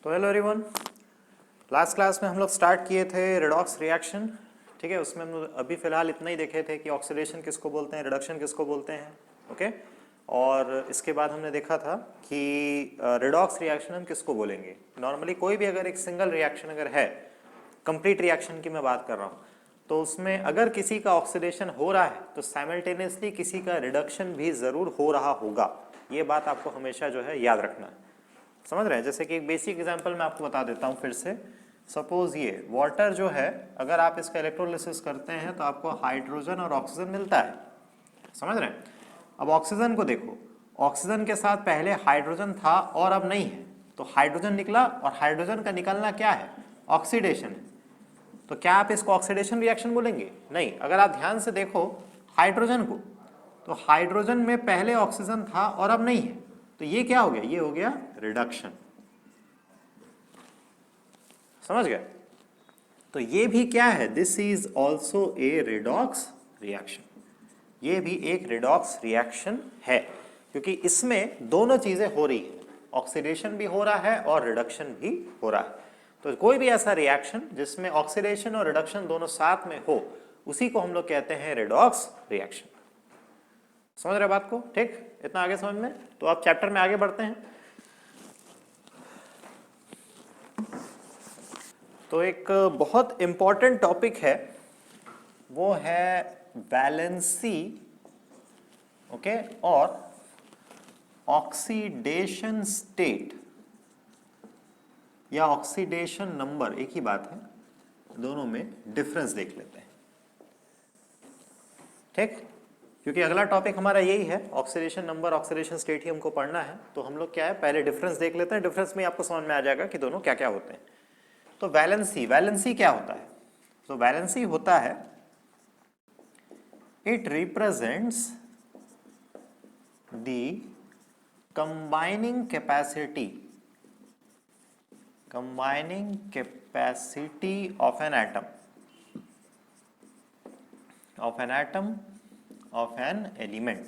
तो hello everyone, last class में हम लोग स्टार्ट किए थे रेडॉक्स रिएक्शन। ठीक है, उसमें हम लोग अभी फ़िलहाल इतना ही देखे थे कि ऑक्सीडेशन किसको बोलते हैं, रिडक्शन किसको बोलते हैं। ओके, और इसके बाद हमने देखा था कि रेडॉक्स रिएक्शन हम किसको बोलेंगे। नॉर्मली कोई भी अगर एक सिंगल रिएक्शन अगर है, कंप्लीट रिएक्शन की मैं बात कर रहा हूँ, तो उसमें अगर किसी का ऑक्सीडेशन हो रहा है तो साइमल्टेनियसली किसी का रिडक्शन भी ज़रूर हो रहा होगा। ये बात आपको हमेशा जो है याद रखना है। समझ रहे हैं? जैसे कि एक बेसिक एग्जांपल मैं आपको बता देता हूँ फिर से। सपोज ये वाटर जो है, अगर आप इसका इलेक्ट्रोलिसिस करते हैं तो आपको हाइड्रोजन और ऑक्सीजन मिलता है। समझ रहे हैं? अब ऑक्सीजन को देखो, ऑक्सीजन के साथ पहले हाइड्रोजन था और अब नहीं है, तो हाइड्रोजन निकला और हाइड्रोजन का निकलना क्या है? ऑक्सीडेशन है। तो क्या आप इसको ऑक्सीडेशन रिएक्शन बोलेंगे? नहीं। अगर आप ध्यान से देखो हाइड्रोजन को, तो हाइड्रोजन में पहले ऑक्सीजन था और अब नहीं है, तो ये क्या हो गया? ये हो गया रिडक्शन। समझ गए? तो ये भी क्या है? This is also a redox reaction. ये भी एक रिडॉक्स रिएक्शन है, क्योंकि इसमें दोनों चीजें हो रही है, ऑक्सीडेशन भी हो रहा है और रिडक्शन भी हो रहा है। तो कोई भी ऐसा रिएक्शन जिसमें ऑक्सीडेशन और रिडक्शन दोनों साथ में हो, उसी को हम लोग कहते हैं रिडॉक्स रिएक्शन। समझ रहे बात को? ठीक, इतना आगे समझ में? तो आप चैप्टर में आगे बढ़ते हैं। तो एक बहुत इंपॉर्टेंट टॉपिक है, वो है वैलेंसी, ओके, और ऑक्सीडेशन स्टेट या ऑक्सीडेशन नंबर, एक ही बात है, दोनों में डिफरेंस देख लेते हैं। ठीक, क्योंकि अगला टॉपिक हमारा यही है, ऑक्सीडेशन नंबर, ऑक्सीडेशन स्टेट ही हमको पढ़ना है। तो हम लोग क्या है, पहले डिफरेंस देख लेते हैं। डिफरेंस में आपको समझ में आ जाएगा कि दोनों क्या क्या होते हैं। तो वैलेंसी, वैलेंसी क्या होता है? तो वैलेंसी होता है, it represents the combining capacity of an atom of an element,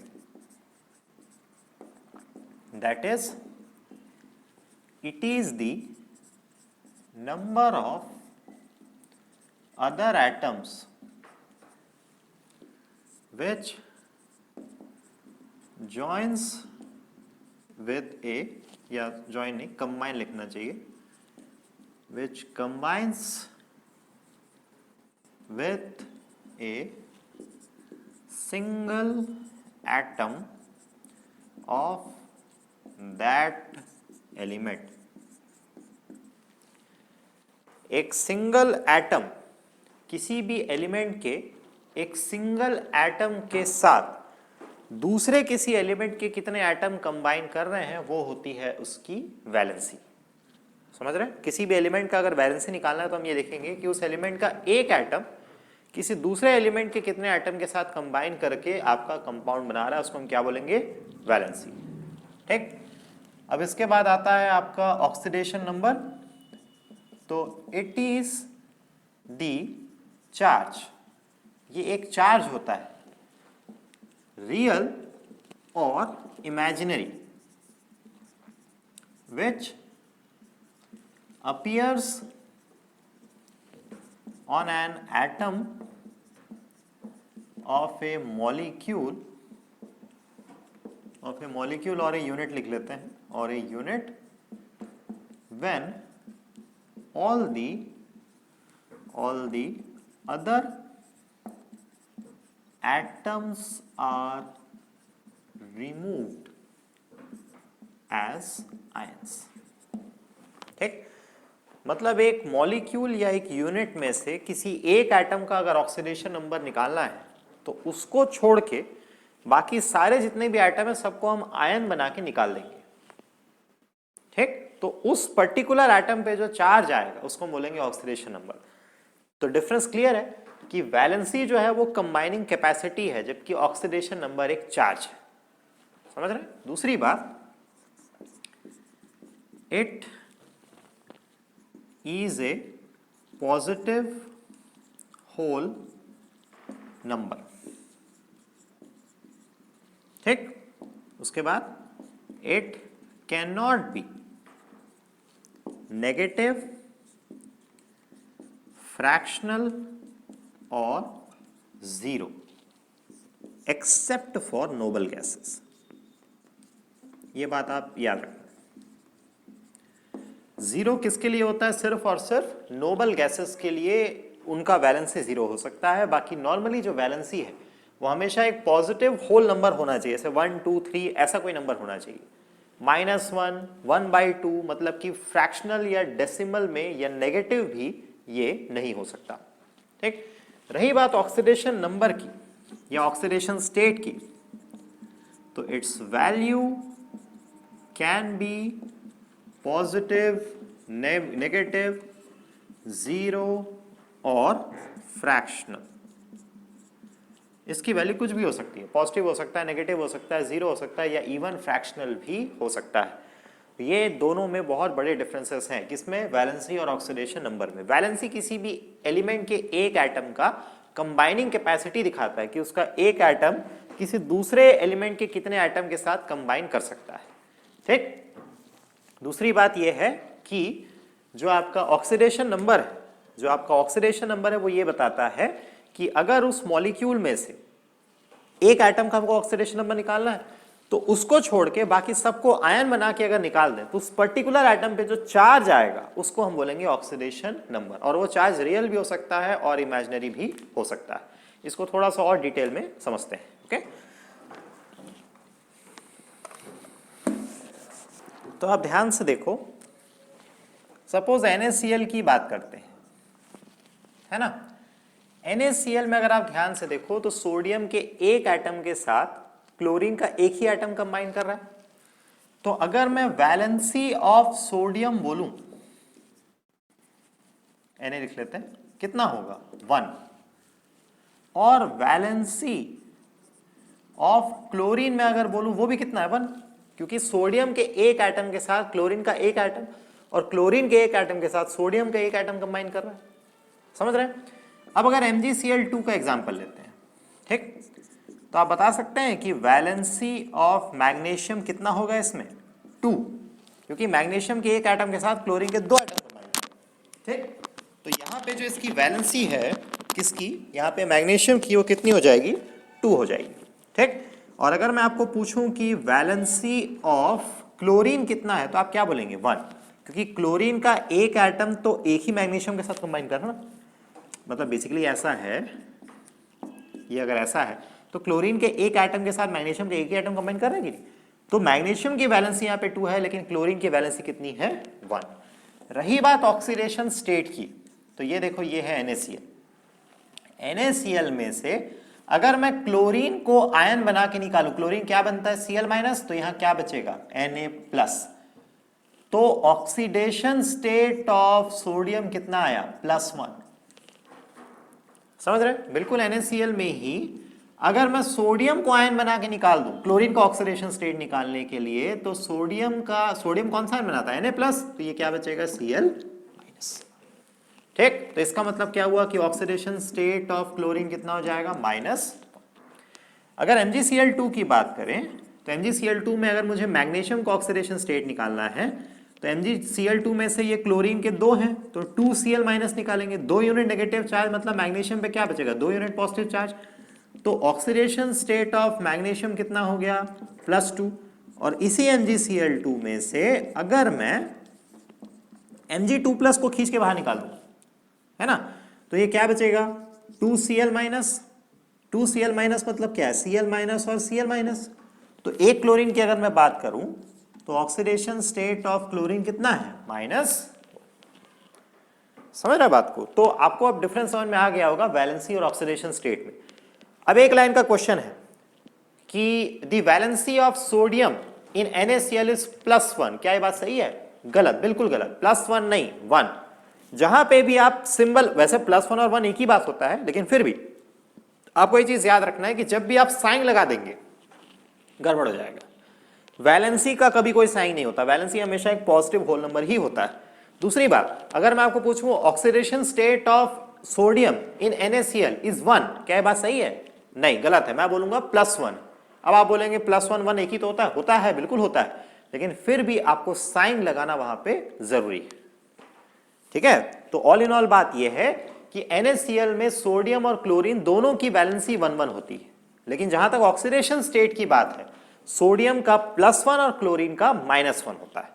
that is, it is the number of other atoms which joins with a, या join नहीं, combine लिखना चाहिए, which combines with a single atom of that element. एक single atom, किसी भी element के एक single atom के साथ दूसरे किसी एलिमेंट के कितने एटम कंबाइन कर रहे हैं, वो होती है उसकी वैलेंसी। समझ रहे हैं? किसी भी एलिमेंट का अगर वैलेंसी निकालना है तो हम ये देखेंगे कि उस एलिमेंट का एक एटम किसी दूसरे एलिमेंट के कितने एटम के साथ कंबाइन करके आपका कंपाउंड बना रहा है, उसको हम क्या बोलेंगे? वैलेंसी। ठीक, अब इसके बाद आता है आपका ऑक्सीडेशन नंबर। तो इट इज दी चार्ज, ये एक चार्ज होता है, रियल और imaginary, which appears on an atom of a molecule और a unit लिख लेते हैं, और a unit when all the other atoms are removed as ions। ठीक, मतलब एक मॉलिक्यूल या एक यूनिट में से किसी एक एटम का अगर ऑक्सीडेशन नंबर निकालना है तो उसको छोड़ के बाकी सारे जितने भी एटम है सबको हम आयन बना के निकाल देंगे। ठीक, तो उस पर्टिकुलर एटम पे जो चार्ज आएगा उसको बोलेंगे ऑक्सीडेशन नंबर। तो डिफरेंस क्लियर है कि वैलेंसी जो है वो कंबाइनिंग कैपेसिटी है, जबकि ऑक्सीडेशन नंबर एक चार्ज है। समझ रहे हैं? दूसरी बात, it is a positive whole number। ठीक, उसके बाद it cannot be negative, fractional और zero except for noble gases. ये बात आप याद रखना। जीरो किसके लिए होता है? सिर्फ और सिर्फ नोबल गैसेस के लिए उनका वैलेंसी जीरो हो सकता है। बाकी नॉर्मली जो वैलेंसी है वो हमेशा एक पॉजिटिव होल नंबर होना चाहिए, जैसे 1 2 3 ऐसा कोई नंबर होना चाहिए। -1, 1/2 मतलब कि फ्रैक्शनल या डेसिमल में या नेगेटिव भी ये नहीं हो सकता। ठीक। रही बात ऑक्सीडेशन नंबर की या ऑक्सीडेशन स्टेट की, तो it's value can be positive, negative, zero और फ्रैक्शनल। इसकी वैल्यू कुछ भी हो सकती है, पॉजिटिव हो सकता है, नेगेटिव हो सकता है, जीरो हो सकता है या इवन फ्रैक्शनल भी हो सकता है। ये दोनों में बहुत बड़े डिफरेंसेस हैं। किसमें? वैलेंसी और ऑक्सीडेशन नंबर में। वैलेंसी किसी भी एलिमेंट के एक एटम का कंबाइनिंग कैपेसिटी दिखाता है कि उसका एक एटम किसी दूसरे एलिमेंट के कितने एटम के साथ कंबाइन कर सकता है। ठीक। दूसरी बात यह है कि जो आपका ऑक्सीडेशन नंबर है, वो ये बताता है कि अगर उस मॉलिक्यूल में से एक एटम का हमको ऑक्सीडेशन नंबर निकालना है तो उसको छोड़ के बाकी सबको आयन बना के अगर निकाल दें तो उस पर्टिकुलर एटम पे जो चार्ज आएगा उसको हम बोलेंगे ऑक्सीडेशन नंबर। और वो चार्ज रियल भी हो सकता है और इमेजिनरी भी हो सकता है। इसको थोड़ा सा और डिटेल में समझते हैं। ओके, तो आप ध्यान से देखो, सपोज NaCl की बात करते हैं, है ना। NaCl में अगर आप ध्यान से देखो तो सोडियम के एक एटम के साथ क्लोरीन का एक ही एटम कंबाइन कर रहा है। तो अगर मैं वैलेंसी ऑफ सोडियम बोलूं, Na लिख लेते हैं, कितना होगा? 1। और वैलेंसी ऑफ क्लोरीन में अगर बोलूं वो भी कितना है? 1, क्योंकि सोडियम के एक एटम के साथ क्लोरीन का एक एटम और क्लोरीन के एक एटम के साथ सोडियम का एक एटम कंबाइन कर रहा है। समझ रहे हैं? अब अगर MgCl2 का एग्जांपल लेते हैं, ठीक, तो आप बता सकते हैं कि वैलेंसी ऑफ मैग्नीशियम कितना होगा इसमें? 2, क्योंकि मैग्नीशियम के एक एटम के साथ क्लोरीन के दो एटम कंबाइन। ठीक, तो यहाँ पे जो इसकी वैलेंसी है किसकी, यहाँ पे मैग्नीशियम की, वो कितनी हो जाएगी? 2 हो जाएगी। ठीक, और अगर मैं आपको पूछूं कि वैलेंसी ऑफ क्लोरीन कितना है तो आप क्या बोलेंगे? 1, क्योंकि क्लोरीन का एक एटम तो एक ही मैग्नीशियम के साथ कंबाइन कर रहा है ना। मतलब बेसिकली ऐसा है, ये अगर ऐसा है तो क्लोरीन के एक एटम के साथ मैग्नीशियम के एक ही एटम कंबाइन कर रहे हैं कि नहीं? तो मैग्नीशियम की वैलेंसी यहाँ पे 2 है, लेकिन क्लोरीन की वैलेंसी कितनी है? 1। रही बात ऑक्सीडेशन स्टेट की, तो ये देखो, ये है NaCl। NaCl में से अगर मैं क्लोरीन को आयन बना के निकालू, क्लोरीन क्या बनता है? Cl-, तो यहां क्या बचेगा? Na+। तो ऑक्सीडेशन स्टेट ऑफ सोडियम कितना आया? +1। समझ रहे? बिल्कुल NaCl में ही अगर मैं सोडियम को आयन बना के निकाल दूं, क्लोरीन का ऑक्सीडेशन स्टेट निकालने के लिए, तो सोडियम कौन सा आयन बनाता है? Na+, तो ये क्या बचेगा? Cl-। ठीक, तो इसका मतलब क्या हुआ कि ऑक्सीडेशन स्टेट ऑफ क्लोरीन कितना हो जाएगा? -। अगर MgCl2 की बात करें तो MgCl2 में अगर मुझे मैग्नीशियम का ऑक्सीडेशन स्टेट निकालना है तो MgCl2 में से ये क्लोरीन के 2 हैं तो 2Cl- निकालेंगे। 2 यूनिट नेगेटिव चार्ज, मतलब मैग्नीशियम पे क्या बचेगा? 2 यूनिट पॉजिटिव चार्ज। तो ऑक्सीडेशन स्टेट ऑफ मैग्नीशियम कितना हो गया? +2। और इसी MgCl2 में से अगर मैं Mg2+ को खींच के बाहर निकाल दूं, है ना, तो ये क्या बचेगा? 2Cl-। 2Cl- मतलब क्या है? Cl- और Cl-। तो एक क्लोरीन की अगर मैं बात करूं तो ऑक्सीडेशन स्टेट ऑफ क्लोरीन कितना है? -। समझ रहा बात को? तो आपको अब डिफरेंस समझ में आ गया होगा वैलेंसी और ऑक्सीडेशन स्टेट में। अब एक लाइन का क्वेश्चन है कि the valency of sodium in NaCl is +1। क्या ये बात सही है? गलत, बिल्कुल गलत। +1 नहीं, 1। जहां पे भी आप सिंबल, वैसे +1 और 1 एक ही बात होता है, लेकिन फिर भी आपको ये चीज याद रखना है कि जब भी आप साइन लगा देंगे गड़बड़ हो जाएगा। वैलेंसी का कभी कोई साइन नहीं होता, वैलेंसी हमेशा एक पॉजिटिव होल नंबर ही होता है। दूसरी बात, अगर मैं आपको पूछूं oxidation state of sodium in NaCl is 1, क्या ये बात सही है? नहीं, गलत है। मैं बोलूंगा +1। अब आप बोलेंगे +1 1 एक ही तो होता है? होता है, बिल्कुल होता है, लेकिन फिर भी आपको साइन लगाना वहां पे जरूरी है। ठीक है। तो ऑल इन ऑल बात यह है कि NaCl में सोडियम और क्लोरीन दोनों की वैलेंसी 1-1 होती है, लेकिन जहां तक ऑक्सीडेशन स्टेट की बात है सोडियम का +1 और क्लोरीन का -1 होता है।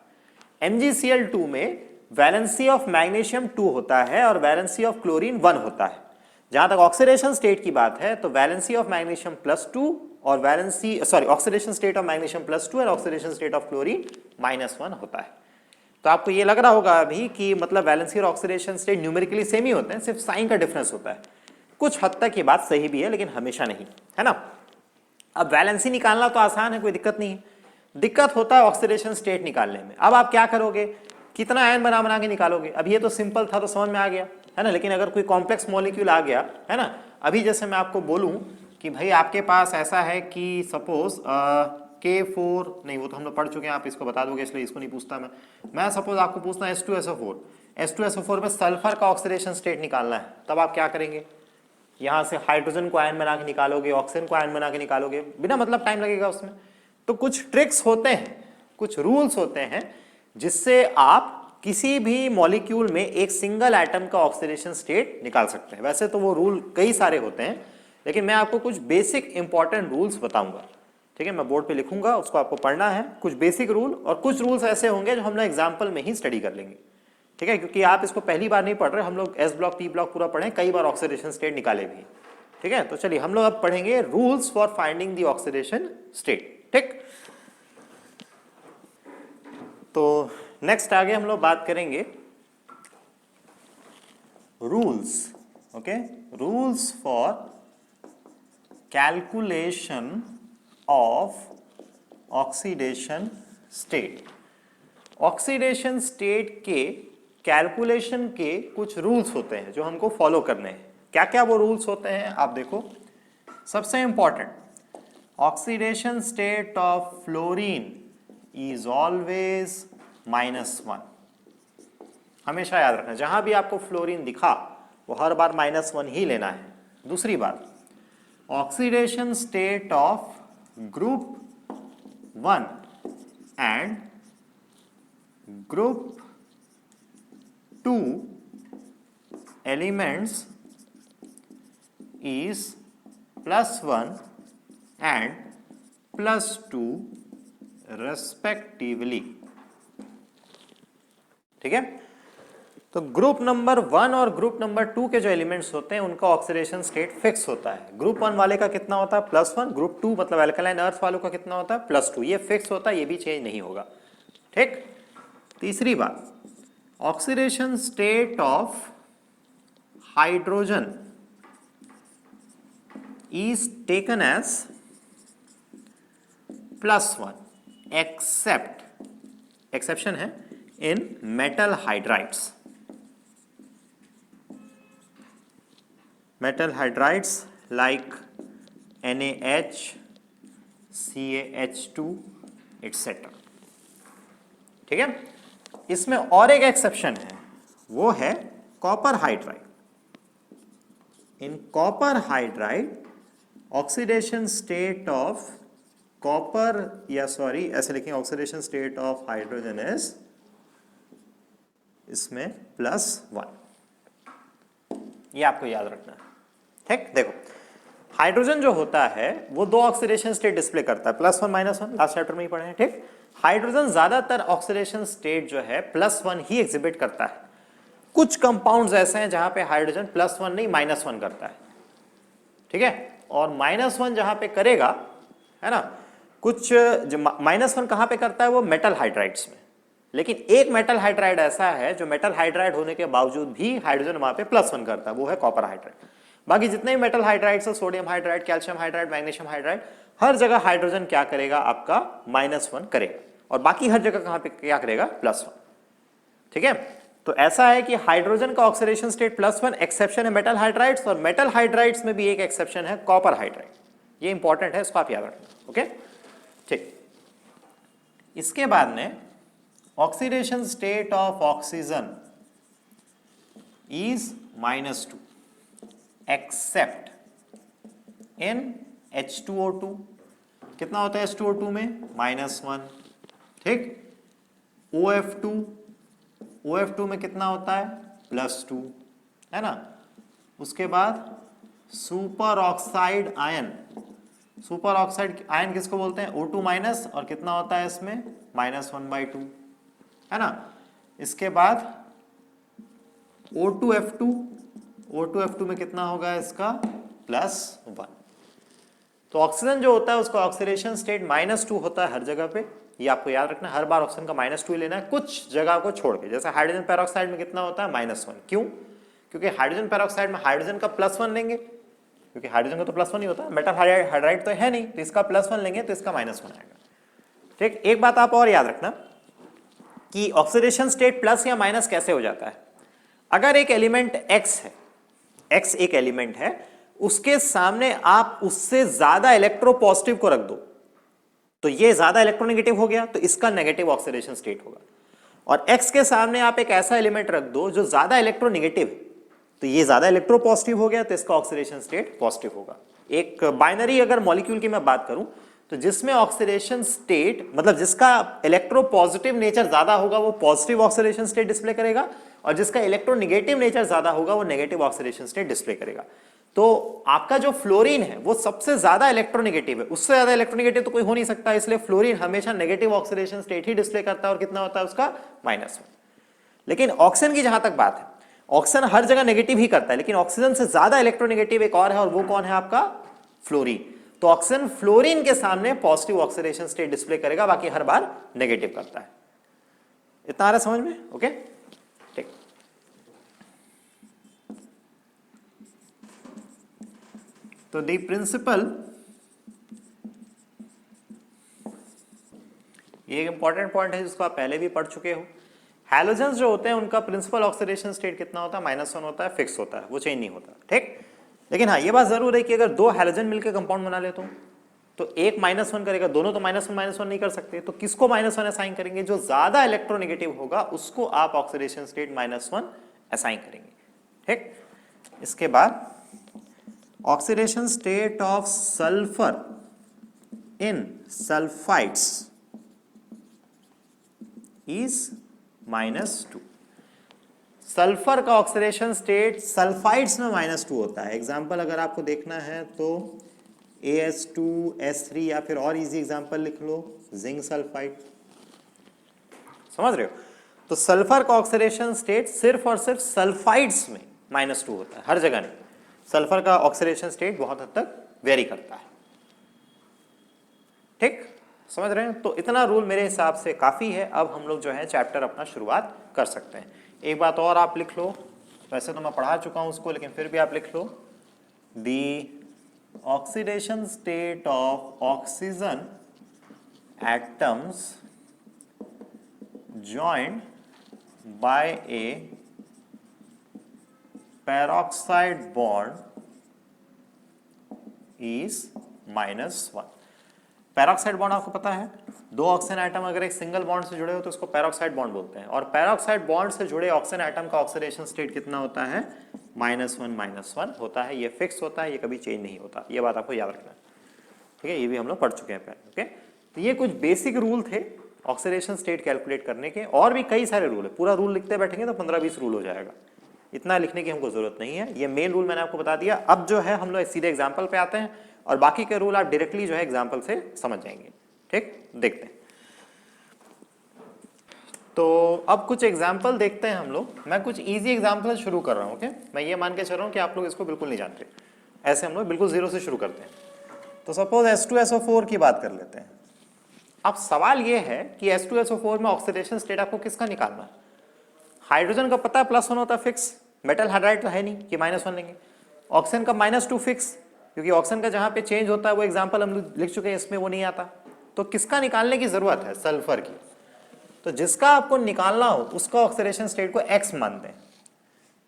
MgCl2 में वैलेंसी ऑफ मैग्नीशियम 2 होता है और वैलेंसी ऑफ क्लोरीन 1 होता है। जहां तक ऑक्सीडेशन स्टेट की बात है तो वैलेंसी ऑफ मैग्नीशियम +2 और ऑक्सीडेशन स्टेट ऑफ मैग्नीशियम +2 और ऑक्सीडेशन स्टेट ऑफ क्लोरीन -1 होता है। तो आपको ये लग रहा होगा अभी कि मतलब वैलेंसी और ऑक्सीडेशन स्टेट न्यूमेरिकली सेम ही होते हैं, सिर्फ साइन का डिफरेंस होता है। कुछ हद तक ये बात सही भी है लेकिन हमेशा नहीं, है ना। अब वैलेंसी निकालना तो आसान है, कोई दिक्कत नहीं है। दिक्कत होता है ऑक्सीडेशन स्टेट निकालने में। अब आप क्या करोगे, कितना आयन बना के निकालोगे। अब ये तो सिंपल था तो समझ में आ गया, है ना। लेकिन अगर कोई कॉम्प्लेक्स मॉलिक्यूल आ गया, है ना, अभी जैसे मैं आपको बोलूं कि भाई आपके पास ऐसा है कि सपोज K4, नहीं वो तो हम लोग पढ़ चुके हैं, आप इसको बता दोगे इसलिए इसको नहीं पूछता मैं सपोज आपको पूछता हूँ H2SO4 में सल्फर का ऑक्सीडेशन स्टेट निकालना है, तब आप क्या करेंगे, यहाँ से हाइड्रोजन को आयन बना के निकालोगे, ऑक्सीजन को आयन बना के निकालोगे, बिना मतलब टाइम लगेगा उसमें। तो कुछ ट्रिक्स होते हैं, कुछ रूल्स होते हैं जिससे आप किसी भी मॉलिक्यूल में एक सिंगल एटम का ऑक्सीडेशन स्टेट निकाल सकते हैं। वैसे तो वो रूल कई सारे होते हैं लेकिन मैं आपको कुछ बेसिक इंपॉर्टेंट रूल्स बताऊंगा, ठीक है। मैं बोर्ड पे लिखूंगा, उसको आपको पढ़ना है, कुछ बेसिक रूल, और कुछ रूल्स ऐसे होंगे जो हम लोग एग्जाम्पल में ही स्टडी कर लेंगे, ठीक है। क्योंकि आप इसको पहली बार नहीं पढ़ रहे, हम लोग S ब्लॉक P ब्लॉक पूरा पढ़े, कई बार ऑक्सीडेशन स्टेट निकाले भी, ठीक है। तो चलिए हम लोग अब पढ़ेंगे rules for finding the oxidation state, ठीक। तो नेक्स्ट आगे हम लोग बात करेंगे rules, okay, rules for calculation of oxidation state. Oxidation state के कैलकुलेशन के कुछ रूल्स होते हैं जो हमको फॉलो करने हैं। क्या क्या वो रूल्स होते हैं आप देखो। सबसे important, oxidation state of fluorine is always -1। हमेशा याद रखना, जहां भी आपको फ्लोरीन दिखा वो हर बार -1 ही लेना है। दूसरी बात, oxidation state of group 1 and group 2 elements is +1 and +2 respectively, ठीक है। तो ग्रुप नंबर 1 और ग्रुप नंबर 2 के जो एलिमेंट्स होते हैं उनका ऑक्सीडेशन स्टेट फिक्स होता है। ग्रुप 1 वाले का कितना होता है +1, ग्रुप 2 मतलब अल्कलाइन अर्थ वालों का कितना होता है +2, ये फिक्स होता है, ये भी चेंज नहीं होगा, ठीक। तीसरी बात, oxidation state of hydrogen is taken as +1 except, exception है, in metal hydrides। metal hydrides like NaH, CaH2 etc, ठीक है। इसमें और एक एक्सेप्शन है, वो है copper hydride. In copper hydride oxidation state of copper, या सॉरी ऐसे लिखेंगे, oxidation state of hydrogen is इसमें +1, ये आपको याद रखना है, ठीक। देखो हाइड्रोजन जो होता है वो दो ऑक्सीडेशन स्टेट डिस्प्ले करता है, +1 -1, लास्ट चैप्टर में ही पढ़े हैं, ठीक। हाइड्रोजन ज्यादातर ऑक्सीडेशन स्टेट जो है +1 ही एग्जिबिट करता है। कुछ कंपाउंड्स ऐसे हैं जहां पे हाइड्रोजन +1 नहीं -1 करता है, ठीक है। और -1 जहां पे करेगा, है ना, कुछ -1 कहां पे करता है, वो मेटल हाइड्राइड्स में। लेकिन एक मेटल हाइड्राइड ऐसा है जो मेटल हाइड्राइड होने के बावजूद भी हाइड्रोजन वहां पे +1 करता है, वो है कॉपर हाइड्राइड। बाकी जितने भी मेटल हाइड्राइड्स है, sodium hydride, calcium hydride, magnesium hydride, हर जगह हाइड्रोजन क्या करेगा, आपका -1 करेगा, और बाकी हर जगह कहां पे क्या करेगा, +1, ठीक है। तो ऐसा है कि हाइड्रोजन का ऑक्सीडेशन स्टेट +1, एक्सेप्शन है मेटल हाइड्राइड्स, और मेटल हाइड्राइड्स में भी एक एक्सेप्शन है कॉपर हाइड्राइड। ये इंपॉर्टेंट है, इसको आप याद रखना, ओके, ठीक। इसके बाद में oxidation state of oxygen is -2 accept in H2O2। कितना होता है H2O2 में, -1, ठीक। OF2 में कितना होता है +2, है ना। उसके बाद super oxide ion, super oxide ion किसको बोलते हैं, O2 माइनस, और कितना होता है इसमें -1/2, है ना। इसके बाद O2F2, O2F2 में कितना होगा इसका +1। तो ऑक्सीजन जो होता है उसका ऑक्सीडेशन स्टेट -2 होता है हर जगह पे, ये आपको याद रखना, हर बार ऑक्सीजन का -2 ही लेना है, कुछ जगह को छोड़ के। जैसे हाइड्रोजन पेरोक्साइड में कितना होता है -1, क्यों, क्योंकि हाइड्रोजन पेरोक्साइड में हाइड्रोजन का +1 लेंगे, क्योंकि हाइड्रोजन का तो +1 ही होता है, मेटल हाइड्राइड तो है नहीं, तो इसका +1 लेंगे तो इसका -1 आएगा। ठीक, एक बात आप और याद रखना कि ऑक्सीडेशन स्टेट प्लस या माइनस कैसे हो जाता है। अगर एक एलिमेंट X है, X एक एलिमेंट है, उसके सामने आप उससे ज्यादा इलेक्ट्रोपॉजिटिव को रख दो तो ये ज्यादा इलेक्ट्रोनेगेटिव हो गया, तो इसका नेगेटिव ऑक्सीडेशन स्टेट होगा। और X के सामने आप एक ऐसा एलिमेंट रख दो जो ज्यादा इलेक्ट्रोनेगेटिव है, तो ये ज्यादा इलेक्ट्रोपॉजिटिव हो गया, तो इसका ऑक्सीडेशन स्टेट पॉजिटिव होगा। एक बाइनरी अगर मॉलिक्यूल की मैं बात करूं तो जिसमें ऑक्सीडेशन स्टेट मतलब जिसका इलेक्ट्रोपॉजिटिव नेचर ज्यादा होगा वो पॉजिटिव ऑक्सीडेशन स्टेट डिस्प्ले करेगा, और जिसका इलेक्ट्रोनेगेटिव नेचर ज्यादा होगा वो नेगेटिव ऑक्सीडेशन स्टेट डिस्प्ले करेगा। तो आपका जो फ्लोरीन है वो सबसे ज्यादा इलेक्ट्रोनेगेटिव है, उससे ज्यादा इलेक्ट्रोनेगेटिव तो कोई हो नहीं सकता, इसलिए फ्लोरीन हमेशा नेगेटिव ऑक्सीडेशन स्टेट ही डिस्प्ले करता है, और कितना होता है उसका -1। लेकिन ऑक्सीजन की जहां तक बात है, ऑक्सीजन हर जगह नेगेटिव ही करता है, लेकिन ऑक्सीजन से ज्यादा इलेक्ट्रोनेगेटिव एक और है, और वो कौन है आपका फ्लोरीन। तो ऑक्सीजन फ्लोरीन के सामने पॉजिटिव ऑक्सीडेशन स्टेट डिस्प्ले करेगा, बाकी हर बार नेगेटिव करता है। इतना आ रहा समझ में, ओके ठीक। तो दी प्रिंसिपल, ये एक इंपॉर्टेंट पॉइंट है जिसको आप पहले भी पढ़ चुके हो। हैलोजेंस जो होते हैं उनका प्रिंसिपल ऑक्सीडेशन स्टेट कितना होता है, -1 होता है, फिक्स होता है, वो चेंज नहीं होता, ठीक। लेकिन हाँ ये बात जरूर है कि अगर दो हैलोजन मिलकर कंपाउंड बना लेते हो तो एक -1 करेगा, दोनों तो -1 नहीं कर सकते, तो किसको -1 असाइन करेंगे, जो ज्यादा इलेक्ट्रोनेगेटिव होगा उसको आप ऑक्सीडेशन स्टेट -1 असाइन करेंगे, ठीक। इसके बाद oxidation state of sulphur in sulphides is -2। Sulphur का ऑक्सीडेशन स्टेट सल्फाइड्स में -2 होता है। एग्जांपल अगर आपको देखना है तो AS2S3, या फिर और इजी एग्जांपल लिख लो जिंक सल्फाइड, समझ रहे हो। तो सल्फर का ऑक्सीडेशन स्टेट सिर्फ और सिर्फ सल्फाइड्स में -2 होता है, हर जगह नहीं। सल्फर का ऑक्सीडेशन स्टेट बहुत हद तक वेरी करता है, ठीक, समझ रहे हैं। तो इतना रूल मेरे हिसाब से काफी है। अब हम लोग जो है चैप्टर अपना शुरुआत कर सकते हैं। एक बात और आप लिख लो, वैसे तो मैं पढ़ा चुका हूं उसको, लेकिन फिर भी आप लिख लो, the oxidation state of oxygen atoms joined by a peroxide bond is -1। Peroxide bond आपको पता है, दो ऑक्सीजन एटम अगर एक सिंगल बॉन्ड से जुड़े हो तो उसको पेरोक्साइड बॉन्ड बोलते हैं, और पेरोक्साइड बॉन्ड से जुड़े ऑक्सीजन एटम का ऑक्सीडेशन स्टेट कितना होता है, -1 होता है। ये फिक्स होता है, ये कभी चेंज नहीं होता, ये बात आपको याद रखना है, ठीक है। ये भी हम लोग पढ़ चुके हैं पहले, ओके। तो ये कुछ बेसिक रूल थे ऑक्सीडेशन स्टेट कैलकुलेट करने के, और भी कई सारे रूल है। पूरा रूल लिखते बैठेंगे तो 15-20 रूल हो जाएगा, इतना लिखने की हमको जरूरत नहीं है। ये मेन रूल मैंने आपको बता दिया। अब जो है हम लोग सीधे एग्जाम्पल पे आते हैं, और बाकी के रूल आप डायरेक्टली जो है एग्जाम्पल से समझ जाएंगे, ठीक। देखते हैं, तो अब कुछ एग्जाम्पल देखते हैं हम लोग। मैं कुछ इजी एग्जाम्पल से शुरू कर रहा हूँ, ओके। मैं ये मान के चल रहा हूँ कि आप लोग इसको बिल्कुल नहीं जानते, ऐसे हम लोग बिल्कुल जीरो से शुरू करते हैं। तो सपोज H2SO4 की बात कर लेते हैं। अब सवाल ये है कि H2SO4 में ऑक्सीडेशन स्टेट आपको किसका निकालना है। हाइड्रोजन का पता है +1 होता है फिक्स, मेटल हाइड्राइड तो है नहीं कि -1 लेंगे। ऑक्सीजन का -2 फिक्स, क्योंकि ऑक्सीजन का जहां पे चेंज होता है वो एग्जांपल हम लिख चुके हैं, इसमें वो नहीं आता। तो किसका निकालने की जरूरत है, सल्फर की। तो जिसका आपको निकालना हो उसका ऑक्सीडेशन स्टेट को X मानते हैं।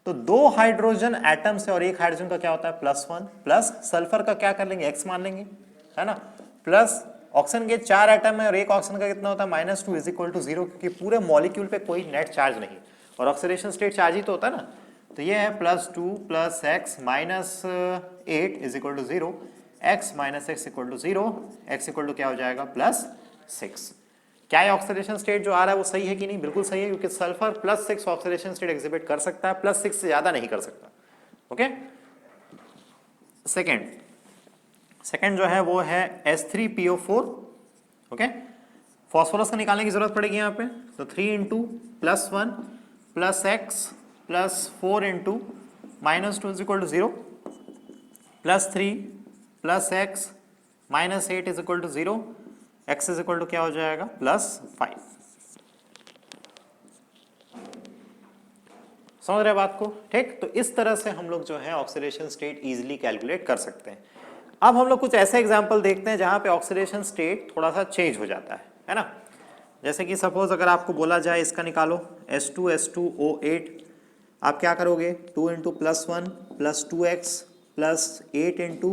तो दो हाइड्रोजन एटम से और एक हाइड्रोजन का क्या होता है +1, प्लस सल्फर का क्या कर लेंगे, X मान लेंगे, है ना। प्लस ऑक्सीजन के 4 एटम है और एक ऑक्सीजन का कितना होता है -2 इज इक्वल टू 0, क्योंकि पूरे मॉलिक्यूल पे कोई नेट चार्ज नहीं, और ऑक्सीडेशन स्टेट चार्ज ही तो होता है ना। तो ये है +2 + x -8 is equal to 0, x - x equal to 0, x equal to क्या हो जाएगा +6। क्या ये ऑक्सीडेशन स्टेट जो आ रहा है वो सही है कि नहीं? बिल्कुल सही है, क्योंकि सल्फर +6 ऑक्सीडेशन स्टेट एग्जिबिट कर सकता है, +6 से ज्यादा नहीं कर सकता। ओके, सेकेंड जो है वो है S3PO4। ओके, फॉस्फोरस का निकालने की जरूरत पड़ेगी यहाँ पे, तो 3 into +1 +x +4 into -2 is equal to 0, +3 +x -8 is equal to 0, x is equal to क्या हो जाएगा +5। समझ रहे बात को? ठीक, तो इस तरह से हम लोग जो है ऑक्सीडेशन स्टेट इजीली कैलकुलेट कर सकते हैं। अब हम लोग कुछ ऐसे एग्जांपल देखते हैं जहां पे ऑक्सीडेशन स्टेट थोड़ा सा चेंज हो जाता है ना। जैसे कि सपोज अगर आपको बोला जाए इसका निकालो S2O8, आप क्या करोगे? 2 into +1 +2x +8 into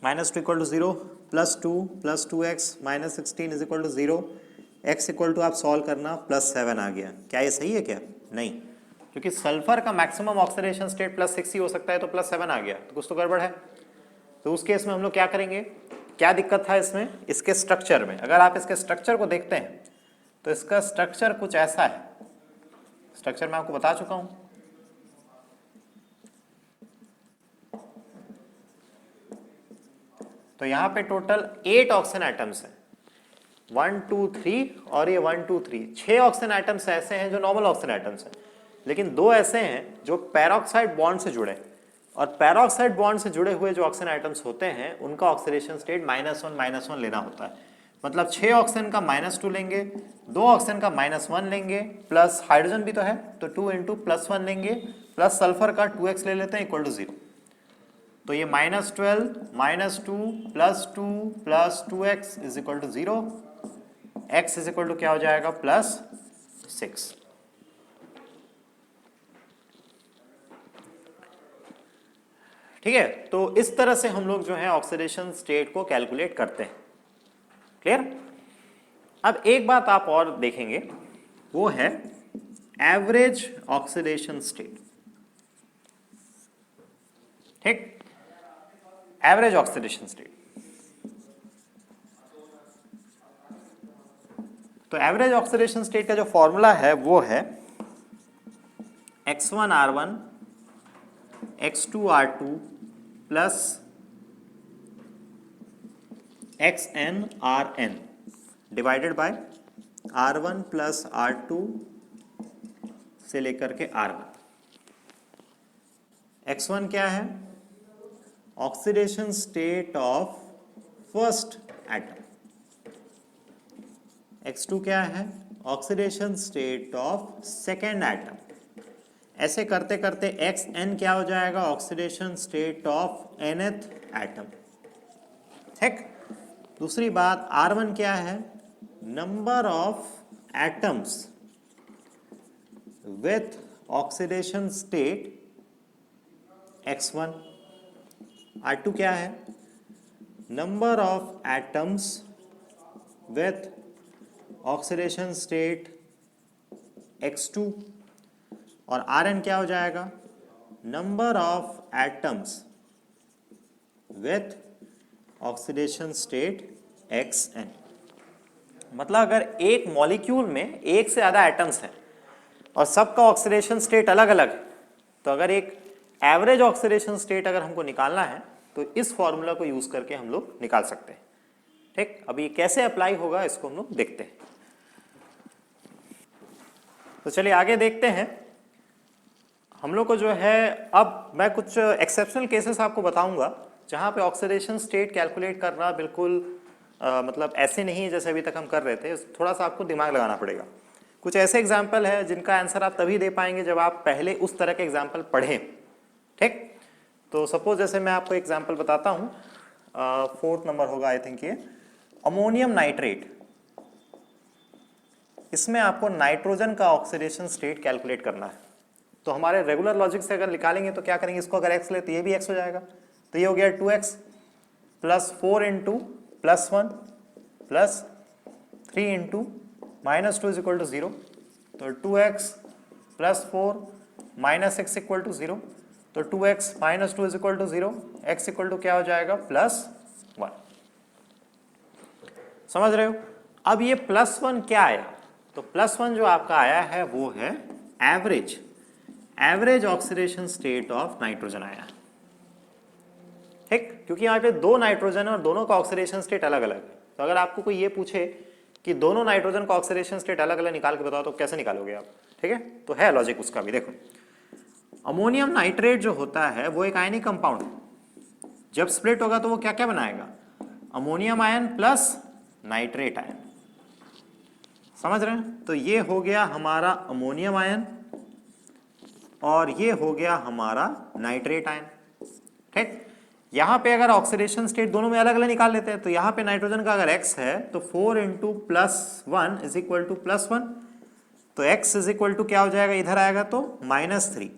-2 equal to 0, +2 +2x -16 is equal to 0, x equal to आप सॉल्व करना +7 आ गया। क्या ये सही है क्या? नहीं, क्योंकि सल्फर का मैक्सिमम ऑक्सीडेशन स्टेट +6 ही हो सकता है, तो +7 आ गया, तो कुछ तो गड़बड़ है। तो उस केस में हम लोग क्या करेंगे? क्या दिक्कत था इसमें? इसके स्ट्रक्चर में। अगर आप इसके स्ट्रक्चर को देखते हैं तो इसका स्ट्रक्चर कुछ ऐसा है। स्ट्रक्चर मैं आपको बता चुका हूं। तो यहां पे टोटल 8 ऑक्सीजन एटम्स हैं, 1 2 3 और ये 1 2 3, 6 ऑक्सीजन एटम्स ऐसे हैं जो नॉर्मल ऑक्सीजन एटम्स हैं, लेकिन 2 ऐसे हैं जो पैरोक्साइड बॉन्ड से जुड़े, और पैरोक्साइड बॉन्ड से जुड़े हुए जो ऑक्सीजन एटम्स होते हैं उनका ऑक्सीडेशन स्टेट -1 लेना होता है। मतलब 6 ऑक्सीजन का -2 लेंगे, 2 ऑक्सीजन का -1 लेंगे, प्लस हाइड्रोजन भी तो है तो 2 इंटू +1 लेंगे, प्लस सल्फर का 2x ले लेते हैं इक्वल टू 0। तो ये -12 -2 +2 +2x is equal to 0, x is equal to क्या हो जाएगा +6। ठीक है, तो इस तरह से हम लोग जो है ऑक्सीडेशन स्टेट को कैलकुलेट करते हैं। क्लियर? अब एक बात आप और देखेंगे, वो है एवरेज ऑक्सीडेशन स्टेट। ठीक, एवरेज ऑक्सीडेशन स्टेट। तो एवरेज ऑक्सीडेशन स्टेट का जो फॉर्मूला है वो है X1R1 X2R2 plus XnRn divided by R1 plus R2 से लेकर के R1। X1 क्या है? Oxidation state of first atom. X2 क्या है? Oxidation state of second atom. ऐसे करते करते Xn क्या हो जाएगा? Oxidation state of nth atom. ठीक, दूसरी बात R1 क्या है? Number of atoms with oxidation state X1। R2 क्या है? Number of atoms with oxidation state X2। और Rn क्या हो जाएगा? Number of atoms with oxidation state Xn। मतलब अगर एक मॉलिक्यूल में एक से ज्यादा एटम्स हैं और सबका ऑक्सीडेशन स्टेट अलग अलग है, तो अगर एक एवरेज ऑक्सीडेशन स्टेट अगर हमको निकालना है तो इस फॉर्मूला को यूज करके हम लोग निकाल सकते हैं। ठीक, अब ये कैसे अप्लाई होगा इसको हम लोग देखते हैं। तो चलिए आगे देखते हैं। हम लोग को जो है, अब मैं कुछ एक्सेप्शनल केसेस आपको बताऊंगा जहां पे ऑक्सीडेशन स्टेट कैलकुलेट करना बिल्कुल मतलब ऐसे नहीं है जैसे अभी तक हम कर रहे थे, थोड़ा सा आपको दिमाग लगाना पड़ेगा। कुछ ऐसे एग्जाम्पल है जिनका आंसर आप तभी दे पाएंगे जब आप पहले उस तरह के एग्जाम्पल पढ़ें। ठीक, तो सपोज जैसे मैं आपको एग्जाम्पल बताता हूँ, 4th नंबर होगा आई थिंक ये, अमोनियम नाइट्रेट। इसमें आपको नाइट्रोजन का ऑक्सीडेशन स्टेट कैलकुलेट करना है। तो हमारे रेगुलर लॉजिक से अगर निकालेंगे तो क्या करेंगे? इसको अगर x ले तो ये भी x हो जाएगा, तो ये हो गया 2x plus 4 into +1 plus 3 into -2 is equal to 0, तो 2x plus 4 minus x equal to 0, तो 2x minus 2 is equal to 0, x equal to क्या हो जाएगा +1। समझ रहे हो? अब ये +1 क्या आया? तो +1 जो आपका आया है वो है average oxidation state of nitrogen आया, ठीक, क्योंकि यहाँ पे 2 नाइट्रोजन है और दोनों का ऑक्सीडेशन स्टेट अलग अलग है। तो अगर आपको कोई ये पूछे कि दोनों नाइट्रोजन का ऑक्सीडेशन स्टेट अलग अलग निकाल के बताओ तो कैसे निकालोगे आप? ठीक है, तो है लॉजिक उसका भी। देखो, अमोनियम नाइट्रेट जो होता है वो एक आयनिक कंपाउंड है, जब स्प्लिट होगा तो वो क्या क्या बनाएगा? Ammonium ion plus nitrate ion, समझ रहे हैं? तो ये हो गया हमारा अमोनियम आयन और ये हो गया हमारा नाइट्रेट आयन, ठीक। यहां पे अगर ऑक्सीडेशन स्टेट दोनों में अलग अलग निकाल लेते हैं तो यहां पे नाइट्रोजन का अगर x है तो 4 इंटू +1 इज इक्वल टू +1, तो x इज इक्वल टू क्या हो जाएगा? इधर आएगा तो -3,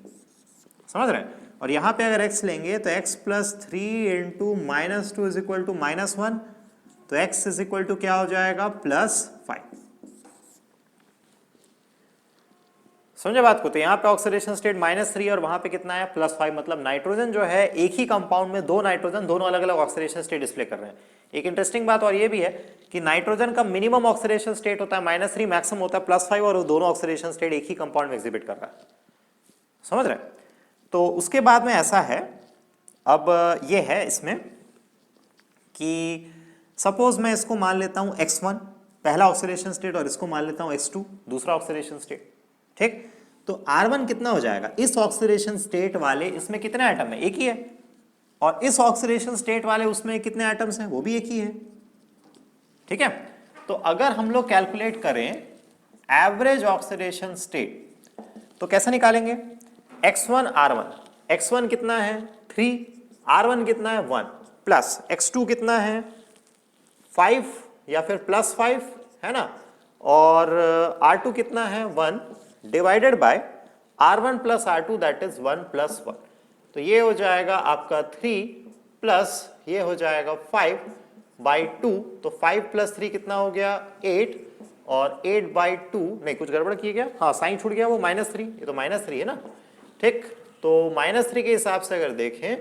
समझ रहे हैं? और यहां पे अगर x लेंगे तो x + 3 into -2 is equal to -1, तो x इज इक्वल टू क्या हो जाएगा? +5। समझे बात को? तो यहाँ पे ऑक्सीडेशन स्टेट -3 और वहां पे कितना है? +5। मतलब नाइट्रोजन जो है एक ही कंपाउंड में 2 नाइट्रोजन दोनों अलग अलग ऑक्सीडेशन स्टेट डिस्प्ले कर रहे हैं। एक इंटरेस्टिंग बात और ये भी है कि नाइट्रोजन का मिनिमम ऑक्सीडेशन स्टेट होता है -3, मैक्सिमम होता है +5 और वो दोनों ऑक्सीडेशन स्टेट एक ही कंपाउंड में एग्जिबिट कर रहा है, समझ रहे? तो उसके बाद में ऐसा है, अब ये है इसमें कि सपोज मैं इसको मान लेता हूं x1 पहला ऑक्सीडेशन स्टेट और इसको मान लेता हूं x2 दूसरा ऑक्सीडेशन स्टेट, ठीक। तो R1 कितना हो जाएगा? इस ऑक्सीडेशन स्टेट वाले इसमें कितने एटम है? एक ही है, और इस ऑक्सीडेशन स्टेट वाले उसमें कितने एटम्स हैं? वो भी एक ही है, ठीक है। तो अगर हम लोग कैलकुलेट करें एवरेज ऑक्सीडेशन स्टेट तो कैसे निकालेंगे? x1 R1, x1 कितना है? 3, R1 कितना है? 1, प्लस x2 कितना है? 5 या फिर +5 है ना, और R2 कितना है? 1 divided by R1 plus R2 that is 1 + 1। तो ये हो जाएगा आपका 3 प्लस ये हो जाएगा 5/2, तो 5 + 3 कितना हो गया? 8, और 8/2 नहीं, कुछ गड़बड़ किया गया, हाँ साइन छूट गया, वो -3, ये तो -3 है ना, ठीक। तो -3 के हिसाब से अगर देखें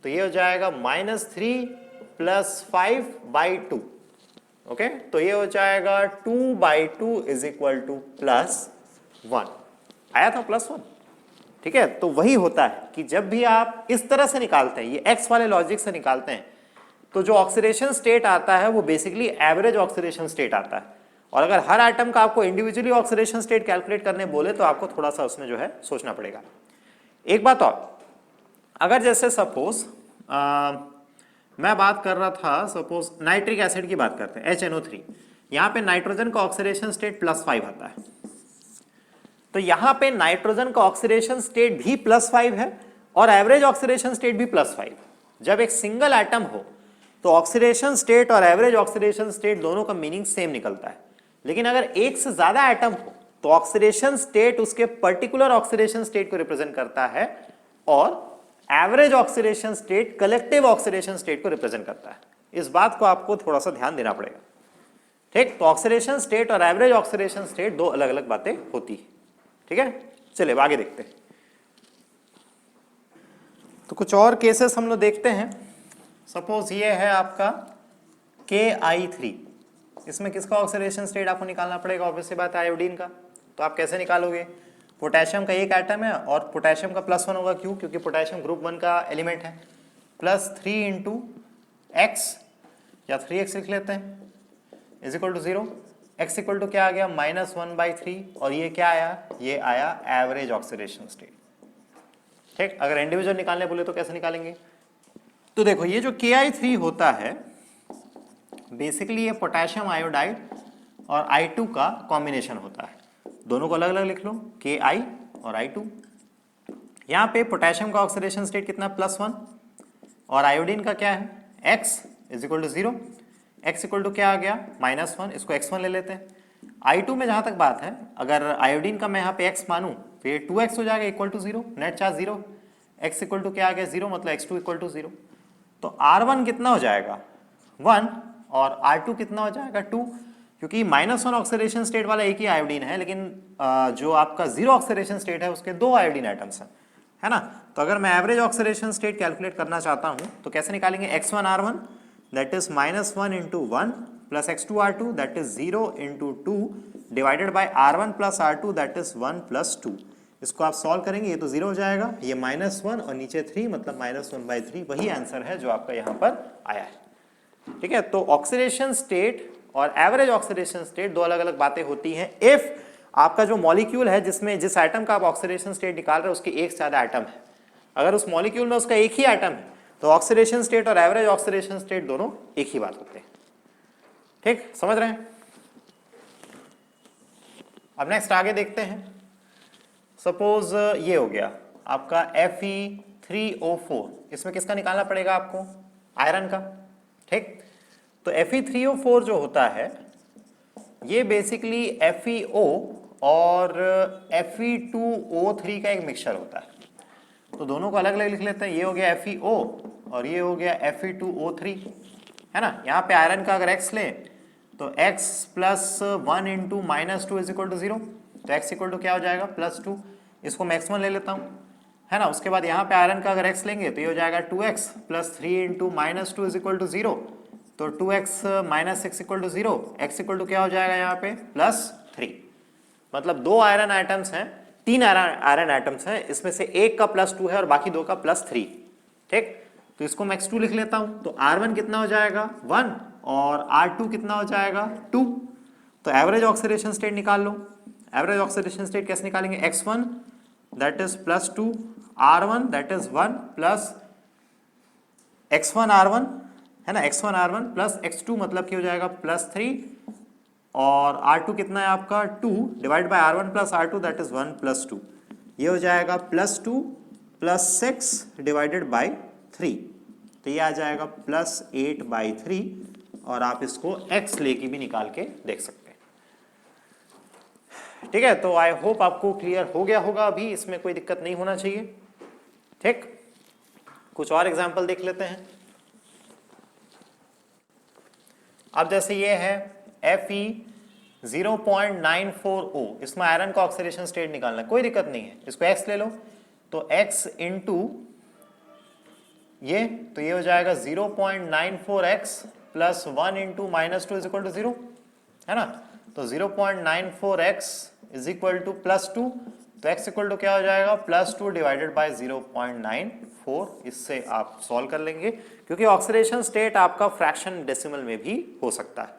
तो ये हो जाएगा -3 + 5/2, ओके। तो ये हो जाएगा 2/2 इज इक्वल टू +1, आया था +1, ठीक है। तो वही होता है कि जब भी आप इस तरह से निकालते हैं, ये x वाले लॉजिक से निकालते हैं, तो जो ऑक्सीडेशन स्टेट आता है वो बेसिकली एवरेज ऑक्सीडेशन स्टेट आता है। और अगर हर आइटम का आपको इंडिविजुअली ऑक्सीडेशन स्टेट कैलकुलेट करने बोले तो आपको थोड़ा सा उसमें जो है सोचना पड़ेगा। एक बात और, अगर जैसे सपोज मैं बात कर रहा था, सपोज नाइट्रिक एसिड की बात करते हैं, HNO3, यहाँ पे नाइट्रोजन का ऑक्सीडेशन स्टेट +5 आता है, तो यहाँ पे नाइट्रोजन का ऑक्सीडेशन स्टेट भी +5 है और एवरेज ऑक्सीडेशन स्टेट भी +5। जब एक सिंगल एटम हो तो ऑक्सीडेशन स्टेट और एवरेज ऑक्सीडेशन स्टेट दोनों का मीनिंग सेम निकलता है, लेकिन अगर एक से ज्यादा एटम हो तो ऑक्सीडेशन स्टेट उसके पर्टिकुलर ऑक्सीडेशन स्टेट को रिप्रेजेंट करता है और average oxidation state collective oxidation state को रिप्रेजेंट करता है। इस बात को आपको थोड़ा सा ध्यान देना पड़ेगा, ठीक। तो ऑक्सीडेशन स्टेट और एवरेज ऑक्सीडेशन स्टेट दो अलग अलग बातें होती है, ठीक है। चलिए आगे देखते हैं। तो कुछ और केसेस हम लोग देखते हैं। सपोज ये है आपका Ki3, इसमें किसका ऑक्सीडेशन स्टेट आपको निकालना पड़ेगा? ऑब्वियसली बात है आयोडीन का। तो आप कैसे निकालोगे? पोटेशियम का एक एटम है और पोटेशियम का +1 होगा, क्यों? क्योंकि पोटेशियम ग्रुप 1 का एलिमेंट है। +3 इंटू x या 3x लिख लेते हैं is equal to 0। x equal to क्या आ गया? -1/3, और ये क्या आया? ये आया एवरेज ऑक्सीडेशन स्टेट, ठीक। अगर इंडिविजुअल निकालने बोले तो कैसे निकालेंगे? तो देखो, ये जो Ki3 होता है बेसिकली ये पोटेशियम आयोडाइड और I2 का कॉम्बिनेशन होता है। दोनों को अलग अलग लिख लो, Ki और I2। यहाँ पे पोटेशियम का ऑक्सीडेशन स्टेट कितना? +1, और आयोडीन का क्या है? x is equal to 0। x equal to क्या आ गया? -1, इसको x1 ले लेते हैं। I2 में जहाँ तक बात है, अगर आयोडीन का मैं यहाँ पे x मानूँ तो ये 2x हो जाएगा equal to 0, net charge 0। x equal to क्या आ गया? 0, मतलब x2 इक्वल टू 0। तो R1 कितना हो जाएगा? 1, और R2 कितना हो जाएगा? 2, क्योंकि -1 ऑक्सीडेशन स्टेट वाला एक ही आयोडीन है, लेकिन जो आपका 0 ऑक्सीडेशन स्टेट है उसके 2 आयोडीन एटम्स हैं, है ना। तो अगर मैं एवरेज ऑक्सीडेशन स्टेट कैलकुलेट करना चाहता हूँ तो कैसे निकालेंगे? x1 R1 that is -1 into 1 plus X2R2 that is 0 into 2 divided by R1 plus R2 that is 1 plus 2। इसको आप सॉल्व करेंगे, ये तो 0 हो जाएगा, ये -1 और नीचे 3 मतलब -1/3, वही आंसर है जो आपका यहाँ पर आया है। ठीक है, तो ऑक्सीडेशन स्टेट और एवरेज ऑक्सीडेशन स्टेट दो अलग अलग बातें होती हैं। इफ आपका जो मॉलिक्यूल है जिसमें जिस आइटम का आप ऑक्सीडेशन स्टेट निकाल रहे हो उसके एक से ज्यादा आइटम है, अगर उस मॉलिक्यूल में उसका एक ही आइटम है तो ऑक्सीडेशन स्टेट और एवरेज ऑक्सीडेशन स्टेट दोनों एक ही बात होते हैं। ठीक, समझ रहे हैं? अब नेक्स्ट आगे देखते हैं। सपोज ये हो गया आपका Fe3O4, इसमें किसका निकालना पड़ेगा आपको? आयरन का। ठीक, तो Fe3O4 जो होता है ये बेसिकली FeO और Fe2O3 का एक मिक्सचर होता है। तो दोनों को अलग अलग लिख लेते हैं, ये हो गया FeO और ये हो गया Fe2O3, है ना। यहाँ पे आयरन का अगर x लें तो x plus 1 into -2 is equal to 0, तो x इक्वल टू क्या हो जाएगा? +2। इसको मैं x1 ले लेता हूँ, है ना। उसके बाद यहाँ पे आयरन का अगर x लेंगे तो ये हो जाएगा 2x plus 3 into -2 is equal to 0, तो 2x minus 6 equal to 0, x equal to क्या हो जाएगा यहाँ पे? +3। मतलब दो आयरन आइटम्स हैं, तीन आयरन आइटम्स हैं, इसमें से एक का +2 है और बाकी दो का +3। ठीक, तो इसको मैं x2 लिख लेता हूं, तो R1 कितना हो जाएगा? 1 और R2 कितना हो जाएगा? 2। तो एवरेज ऑक्सीडेशन स्टेट निकाल लो। एवरेज ऑक्सीडेशन स्टेट कैसे निकालेंगे? x1 that is +2, R1 that is 1 plus x1 R1, है ना, x1 R1 प्लस x2 मतलब क्या हो जाएगा? +3 और R2 कितना है आपका? 2 divide by R1 plus R2 that is 1 plus 2, ये हो जाएगा +2 प्लस 6 डिवाइडेड बाय 3, तो ये आ जाएगा +8/3 और आप इसको x लेके भी निकाल के देख सकते हैं। ठीक है, तो आई होप आपको क्लियर हो गया होगा, अभी इसमें कोई दिक्कत नहीं होना चाहिए। ठीक, कुछ और एग्जांपल देख लेते हैं। अब जैसे ये है Fe0.94O, इसमें आयरन का ऑक्सीडेशन स्टेट निकालना है, कोई दिक्कत नहीं है, इसको x ले लो, तो x इंटू ये, तो ये हो जाएगा 0.94x plus 1 into -2 is equal to 0, है ना। तो 0.94x इज इक्वल टू +2, तो x इक्वल टू क्या हो जाएगा? +2 डिवाइडेड बाय 0.94। इससे आप सॉल्व कर लेंगे क्योंकि ऑक्सीडेशन स्टेट आपका फ्रैक्शन डेसिमल में भी हो सकता है।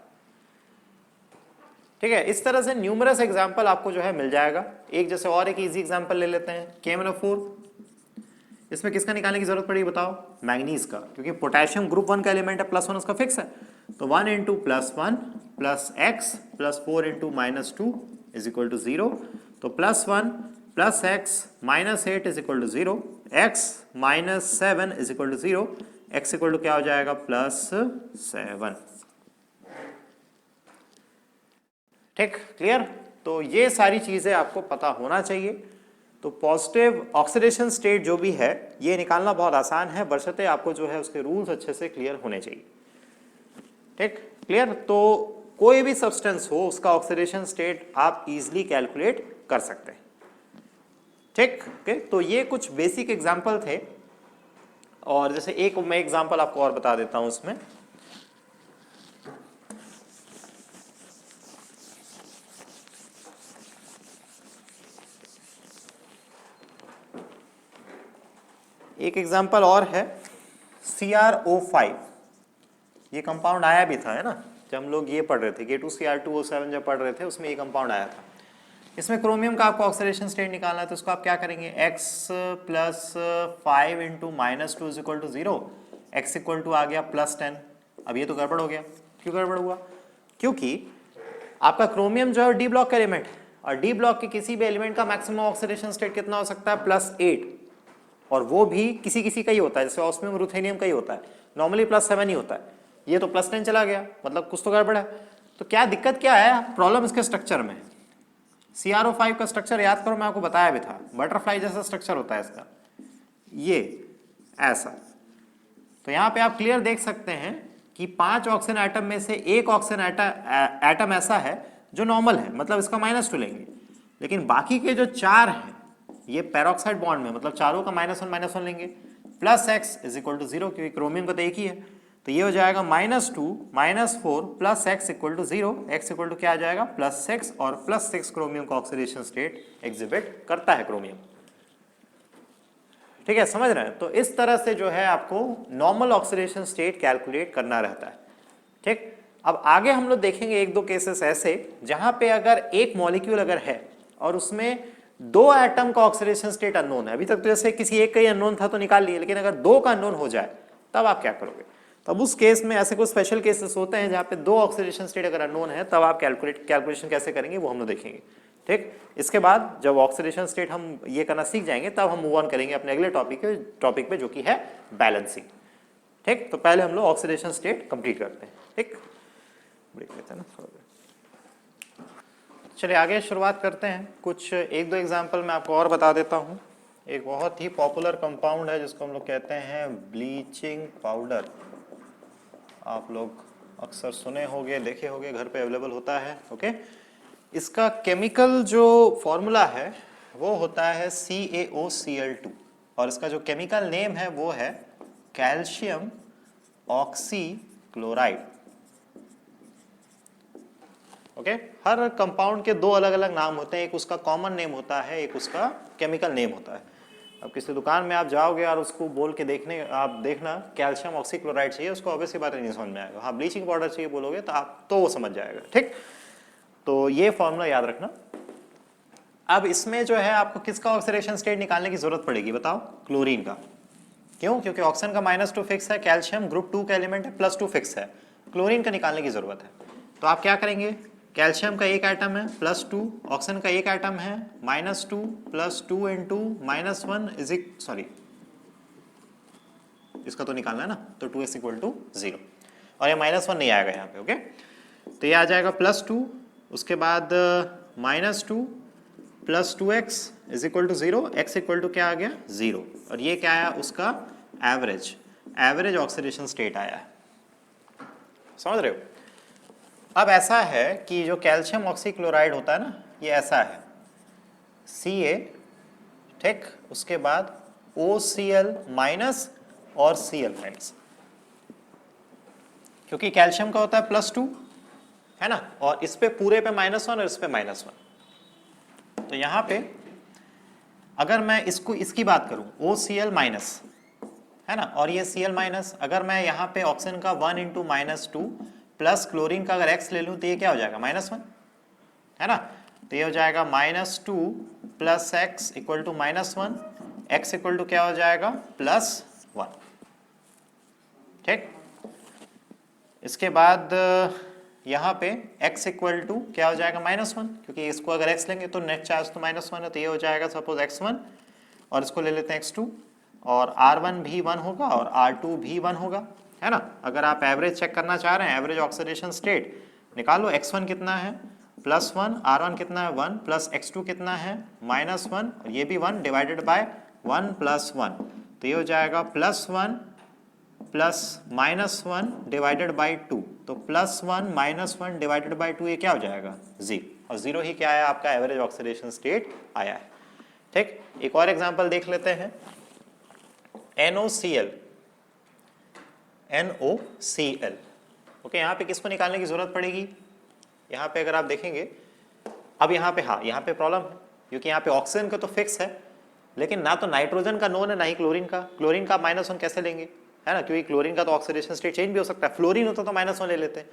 ठीक है, इस तरह से न्यूमरस एग्जाम्पल आपको जो है मिल जाएगा। एक जैसे और एक इजी एग्जाम्पल ले लेते हैं, KMnO4। इसमें किसका निकालने की जरूरत पड़ी बताओ? मैंगनीज का, क्योंकि पोटेशियम ग्रुप 1 का एलिमेंट है, +1 उसका फिक्स है, तो 1 into +1 plus x plus 4 into -2 is equal to 0, तो +1 plus x minus 8 is equal to 0, x minus 7 is equal to 0, x equal to क्या हो जाएगा? +7। ठीक, क्लियर? तो ये सारी चीजें आपको पता होना चाहिए। तो पॉजिटिव ऑक्सीडेशन स्टेट जो भी है ये निकालना बहुत आसान है, बशर्ते आपको जो है उसके रूल्स अच्छे से क्लियर होने चाहिए। ठीक, क्लियर? तो कोई भी सब्सटेंस हो उसका ऑक्सीडेशन स्टेट आप इजीली कैलकुलेट कर सकते हैं। ठीक, ओके, तो ये कुछ बेसिक एग्जांपल थे, और जैसे एक मैं एग्जांपल आपको और बता देता हूं उसमें। एक एग्जांपल और है CrO5, ये कंपाउंड आया भी था, है ना, जब हम लोग ये पढ़ रहे थे K2Cr2O7 जब पढ़ रहे थे उसमें ये कंपाउंड आया था। इसमें क्रोमियम का आपको ऑक्सीडेशन स्टेट निकालना है, तो उसको आप क्या करेंगे? x plus 5 into -2 is equal to 0, x equal to आ गया +10। अब ये तो गड़बड़ हो गया, क्यों गड़बड़ हुआ? क्योंकि आपका क्रोमियम जो है डी ब्लॉक का एलिमेंट है, और डी ब्लॉक के किसी भी एलिमेंट का मैक्सिमम ऑक्सीडेशन स्टेट कितना हो सकता है? +8, और वो भी किसी किसी का ही होता है, जैसे ऑस्मियम रुथेनियम का ही होता है, नॉर्मली +7 ही होता है। ये तो +10 चला गया, मतलब कुछ तो गड़बड़ है। तो क्या दिक्कत क्या है? प्रॉब्लम इसके स्ट्रक्चर में। CrO5 का स्ट्रक्चर याद करो, मैं आपको बताया भी था, बटरफ्लाई जैसा स्ट्रक्चर होता है इसका, ये ऐसा। तो यहाँ पे आप क्लियर देख सकते हैं कि 5 ऑक्सीजन एटम में से एक ऑक्सीजन एटम ऐसा है जो नॉर्मल है, मतलब इसका -2 लेंगे, लेकिन बाकी के जो 4 हैं ये पैरोक्साइड बॉन्ड में, मतलब चारों का -1 लेंगे, plus x is equal to 0, क्योंकि क्रोमियम का तो एक ही है। तो ये हो जाएगा -2 -4 plus x equal to 0, x equal to क्या आ जाएगा +6, और +6 क्रोमियम का ऑक्सीडेशन स्टेट एग्जिबिट करता है क्रोमियम। ठीक है, समझ रहे हैं? तो इस तरह से जो है आपको नॉर्मल ऑक्सीडेशन स्टेट कैलकुलेट करना रहता है। ठीक, अब आगे हम लोग देखेंगे एक दो केसेस ऐसे जहां पे अगर एक मॉलिक्यूल अगर है और उसमें दो एटम का ऑक्सीडेशन स्टेट अननोन है। अभी तक तो जैसे किसी एक का ही अननोन था तो निकाल लिए, लेकिन अगर दो का अननोन हो जाए तब आप क्या करोगे? तब उस केस में ऐसे कुछ स्पेशल केसेस होते हैं जहां पे दो ऑक्सीडेशन स्टेट अगर अननोन है, तब आप कैलकुलेशन कैसे करेंगे वो हम लोग देखेंगे। ठीक, इसके बाद जब ऑक्सीडेशन स्टेट हम ये करना सीख जाएंगे तब हम मूव ऑन करेंगे अपने अगले टॉपिक पे जो कि है बैलेंसिंग। ठीक, तो पहले हम लोग ऑक्सीडेशन स्टेट कंप्लीट करते हैं। ठीक, ब्रेक लेते हैं ना थोड़ा देर। चलिए आगे शुरुआत करते हैं। कुछ एक दो एग्जांपल मैं आपको और बता देता हूँ। एक बहुत ही पॉपुलर कंपाउंड है जिसको हम लोग कहते हैं ब्लीचिंग पाउडर। आप लोग अक्सर सुने होंगे, देखे होंगे, घर पे अवेलेबल होता है। ओके, इसका केमिकल जो फॉर्मूला है वो होता है CaOCl2, और इसका जो केमिकल नेम है वो है कैल्शियम ऑक्सीक्लोराइड। ओके, हर कंपाउंड के दो अलग अलग नाम होते हैं, एक उसका कॉमन नेम होता है, एक उसका केमिकल नेम होता है। अब किसी दुकान में आप जाओगे और उसको बोल के आप देखना कैल्शियम ऑक्सीक्लोराइड चाहिए, उसको ऑब्वियस सी बात नहीं समझ में आएगा। हाँ, ब्लीचिंग पाउडर चाहिए बोलोगे तो वो समझ जाएगा। ठीक, तो ये फॉर्मूला याद रखना। अब इसमें जो है आपको किसका ऑक्सीडेशन स्टेट निकालने की जरूरत पड़ेगी बताओ? क्लोरीन का। क्यों? क्योंकि ऑक्सीजन का -2 फिक्स है, कैल्शियम ग्रुप 2 का एलिमेंट है, +2 फिक्स है, क्लोरीन का निकालने की जरूरत है। तो आप क्या करेंगे? कैल्शियम का एक एटम है +2, ऑक्सीजन का एक एटम है -2, +2 इंटू -1 सॉरी इसका तो निकालना है ना, तो 2s इक्वल टू 0, और ये -1 नहीं आएगा यहाँ पे। ओके, तो ये आ जाएगा +2, उसके बाद -2 +2x is equal to 0, x equal to क्या आ गया 0, और ये क्या आया उसका एवरेज ऑक्सीडेशन स्टेट आया है। समझ रहे हो? अब ऐसा है कि जो कैल्शियम ऑक्सीक्लोराइड होता है ना, ये ऐसा है Ca, ठीक, उसके बाद OCl माइनस और Cl माइनस, क्योंकि कैल्शियम का होता है +2 है ना, और इस पे पूरे पे -1 और इस पे -1। तो यहां पे अगर मैं इसकी बात करूं OCl माइनस है ना, और ये Cl माइनस, अगर मैं यहाँ पे ऑक्सीजन का 1 इंटू -2 प्लस क्लोरीन का अगर x ले लूं तो ये क्या हो जाएगा -1 है ना, तो ये हो जाएगा -2 plus x equal to -1, x equal to क्या हो जाएगा +1। ठीक, इसके बाद यहाँ पे x इक्वल टू क्या हो जाएगा -1, क्योंकि इसको अगर x लेंगे तो नेट चार्ज तो -1 है, तो ये हो जाएगा सपोज x1, और इसको ले लेते हैं x2, और R1 भी 1 होगा और R2 भी 1 होगा, है ना। अगर आप एवरेज चेक करना चाह रहे हैं, एवरेज ऑक्सीडेशन स्टेट निकालो, x1 कितना है +1, R1 कितना है 1, प्लस x2 कितना है -1, और ये भी 1 डिवाइडेड बाय 1 + 1, तो ये हो जाएगा +1 प्लस -1 डिवाइडेड बाई 2, तो +1 -1 डिवाइडेड बाई 2 ये क्या हो जाएगा 0, और 0 ही क्या है आपका एवरेज ऑक्सीडेशन स्टेट आया है। ठीक, एक और एग्जांपल देख लेते हैं, NOCl। ओके, यहाँ पे किसको निकालने की जरूरत पड़ेगी? यहाँ पे अगर आप देखेंगे, अब यहाँ पे हाँ, यहाँ पे प्रॉब्लम है, क्योंकि यहाँ पे ऑक्सीजन का तो फिक्स है, लेकिन ना तो नाइट्रोजन का नोन है ना ही क्लोरीन का। क्लोरीन का -1 कैसे लेंगे, है ना, क्योंकि क्लोरीन का तो ऑक्सीडेशन स्टेट चेंज भी हो सकता है, फ्लोरीन होता तो -1 ले लेते।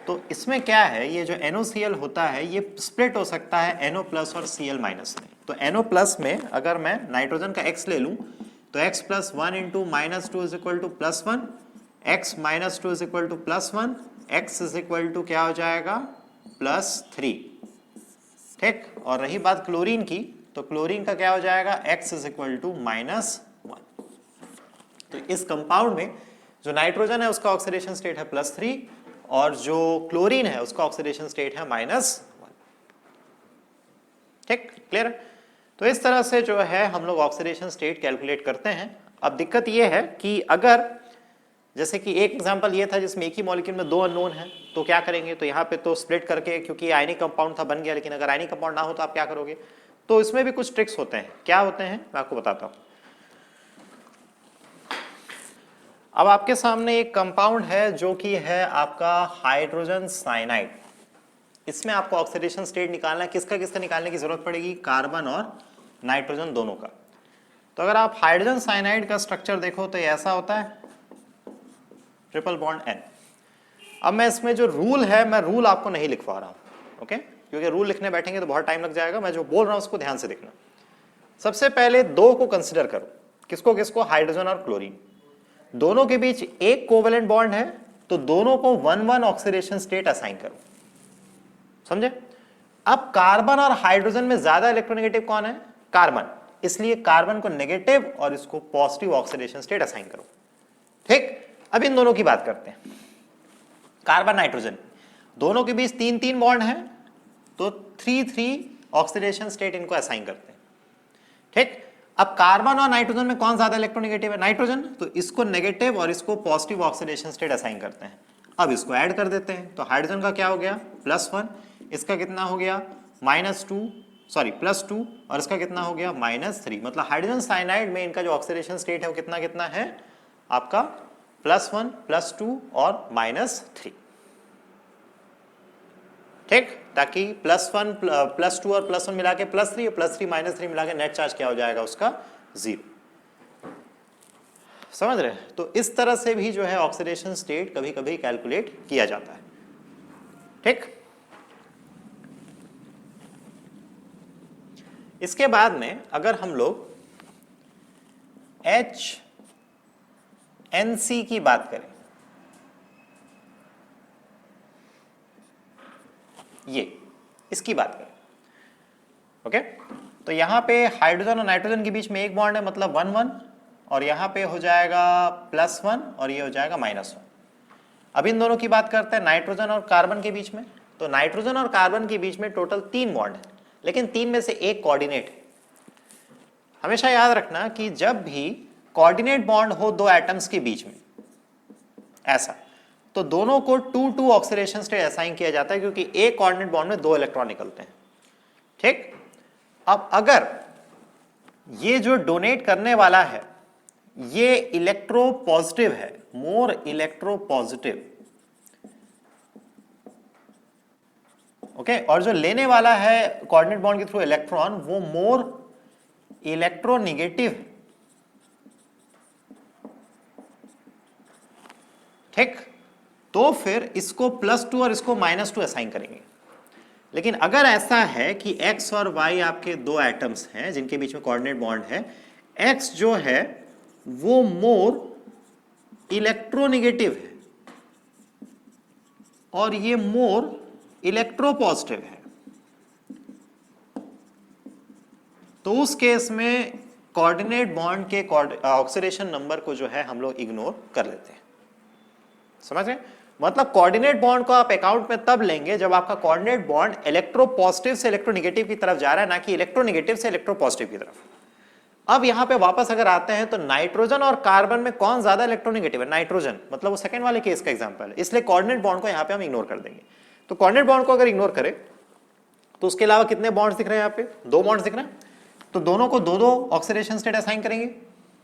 तो इसमें क्या है, ये जो NOCl होता है ये स्प्लिट हो सकता है NO+ और Cl- में। तो NO+ में अगर मैं नाइट्रोजन का x ले लूं तो x + 1 into -2 is equal to +1, x - 2 is equal to +1, x is equal to क्या हो जाएगा +3। ठीक, और रही बात क्लोरीन की, तो क्लोरीन का क्या हो जाएगा x इज इक्वल टू -1। तो इस कंपाउंड में जो नाइट्रोजन है उसका ऑक्सीडेशन स्टेट है +3, और जो क्लोरीन है उसका ऑक्सीडेशन स्टेट है -1। ठीक, क्लियर? तो इस तरह से जो है हम लोग ऑक्सीडेशन स्टेट कैलकुलेट करते हैं। अब दिक्कत ये है कि अगर जैसे कि एक एग्जांपल ये था जिसमें एक ही मॉलिक्यूल में 2 अननोन है, तो क्या करेंगे, तो यहाँ पे तो स्प्लिट करके, क्योंकि आयनिक कंपाउंड था बन गया, लेकिन अगर आयनिक कंपाउंड ना हो तो आप क्या करोगे? तो इसमें भी कुछ ट्रिक्स होते हैं। क्या होते हैं मैं आपको बताता हूँ। अब आपके सामने एक कंपाउंड है जो कि है आपका हाइड्रोजन साइनाइड। इसमें आपको ऑक्सीडेशन स्टेट निकालना है। किसका किसका निकालने की जरूरत पड़ेगी? कार्बन और नाइट्रोजन दोनों का। तो अगर आप हाइड्रोजन साइनाइड का स्ट्रक्चर देखो तो ये ऐसा होता है, ट्रिपल बॉन्ड N। अब मैं इसमें जो रूल है, मैं रूल आपको नहीं लिखवा रहा हूं, ओके, क्योंकि रूल लिखने बैठेंगे तो बहुत टाइम लग जाएगा। मैं जो बोल रहा हूं उसको ध्यान से देखना। सबसे पहले दो को कंसिडर करो। किसको किसको? हाइड्रोजन और क्लोरीन। दोनों के बीच एक कोवेलेंट बॉन्ड है, तो दोनों को 1-1 ऑक्सीडेशन स्टेट असाइन करो। समझे? अब कार्बन और हाइड्रोजन में ज्यादा इलेक्ट्रोनेगेटिव कौन है? कार्बन। इसलिए कार्बन को नेगेटिव और इसको पॉजिटिव ऑक्सीडेशन स्टेट असाइन करो। ठीक, अब इन दोनों की बात करते हैं। कार्बन नाइट्रोजन दोनों के बीच 3-3 बॉन्ड है, तो 3-3 ऑक्सीडेशन स्टेट इनको असाइन करते हैं। ठीक, अब कार्बन और नाइट्रोजन में कौन ज्यादा इलेक्ट्रोनेगेटिव है? नाइट्रोजन। तो इसको नेगेटिव और इसको पॉजिटिव ऑक्सीडेशन स्टेट असाइन करते हैं। अब इसको ऐड कर देते हैं, तो हाइड्रोजन का क्या हो गया? +1। इसका कितना हो गया? +2 और इसका कितना हो गया? -3। मतलब हाइड्रोजन साइनाइड में इनका जो ऑक्सीडेशन स्टेट है वो कितना कितना है आपका? +1, +2 और -3। ठीक, ताकि +1 +2 और +1 मिला के +3 और +3 -3 मिला के नेट चार्ज क्या हो जाएगा उसका? 0। समझ रहे? तो इस तरह से भी जो है ऑक्सीडेशन स्टेट कभी कभी कैलकुलेट किया जाता है। ठीक, इसके बाद में अगर हम लोग HNC की बात करें, ये इसकी बात करें, ओके, तो यहां पे हाइड्रोजन और नाइट्रोजन के बीच में एक बॉन्ड है, मतलब 1-1, और यहां पे हो जाएगा +1 और ये हो जाएगा -1। अब इन दोनों की बात करते हैं नाइट्रोजन और कार्बन के बीच में। तो नाइट्रोजन और कार्बन के बीच में टोटल 3 बॉन्ड है, लेकिन 3 में से एक कोऑर्डिनेट है। हमेशा याद रखना कि जब भी कोऑर्डिनेट बॉन्ड हो दो एटम्स के बीच में ऐसा, तो दोनों को 2-2 ऑक्सीडेशन स्टेट असाइन किया जाता है, क्योंकि एक कोऑर्डिनेट बॉन्ड में 2 इलेक्ट्रॉन निकलते हैं। ठीक, अब अगर ये जो डोनेट करने वाला है ये इलेक्ट्रो पॉजिटिव है, मोर इलेक्ट्रो पॉजिटिव, ओके, और जो लेने वाला है कोऑर्डिनेट बॉन्ड के थ्रू इलेक्ट्रॉन वो मोर इलेक्ट्रोनेगेटिव। ठीक, तो फिर इसको +2 और इसको -2 असाइन करेंगे। लेकिन अगर ऐसा है कि x और y आपके दो एटम्स हैं जिनके बीच में कोऑर्डिनेट बॉन्ड है, x जो है वो मोर इलेक्ट्रोनेगेटिव है और ये मोर इलेक्ट्रोपॉजिटिव है, तो उस केस में कोऑर्डिनेट बॉन्ड के ऑक्सीडेशन नंबर को जो है हम लोग इग्नोर कर लेते हैं। समझ रहे? मतलब कोऑर्डिनेट बॉन्ड को आप अकाउंट में तब लेंगे जब आपका कोऑर्डिनेट बॉन्ड इलेक्ट्रोपॉजिटिव से इलेक्ट्रोनेगेटिव की तरफ जा रहा है, ना कि इलेक्ट्रोनेगेटिव से इलेक्ट्रोपॉजिटिव की तरफ। अब यहां पे वापस अगर आते हैं तो नाइट्रोजन और कार्बन में कौन ज्यादा इलेक्ट्रोनेगेटिव है? नाइट्रोजन, मतलब वो सेकंड वाले केस का एग्जांपल है, इसलिए कोऑर्डिनेट बॉन्ड को यहां पे हम इग्नोर कर देंगे। तो कोऑर्डिनेट बॉन्ड को अगर इग्नोर करें तो उसके अलावा कितने बॉन्ड्स दिख रहे हैं? यहाँ पे 2 बॉन्ड्स दिख रहे हैं, तो दोनों को 2-2 ऑक्सीडेशन स्टेट असाइन करेंगे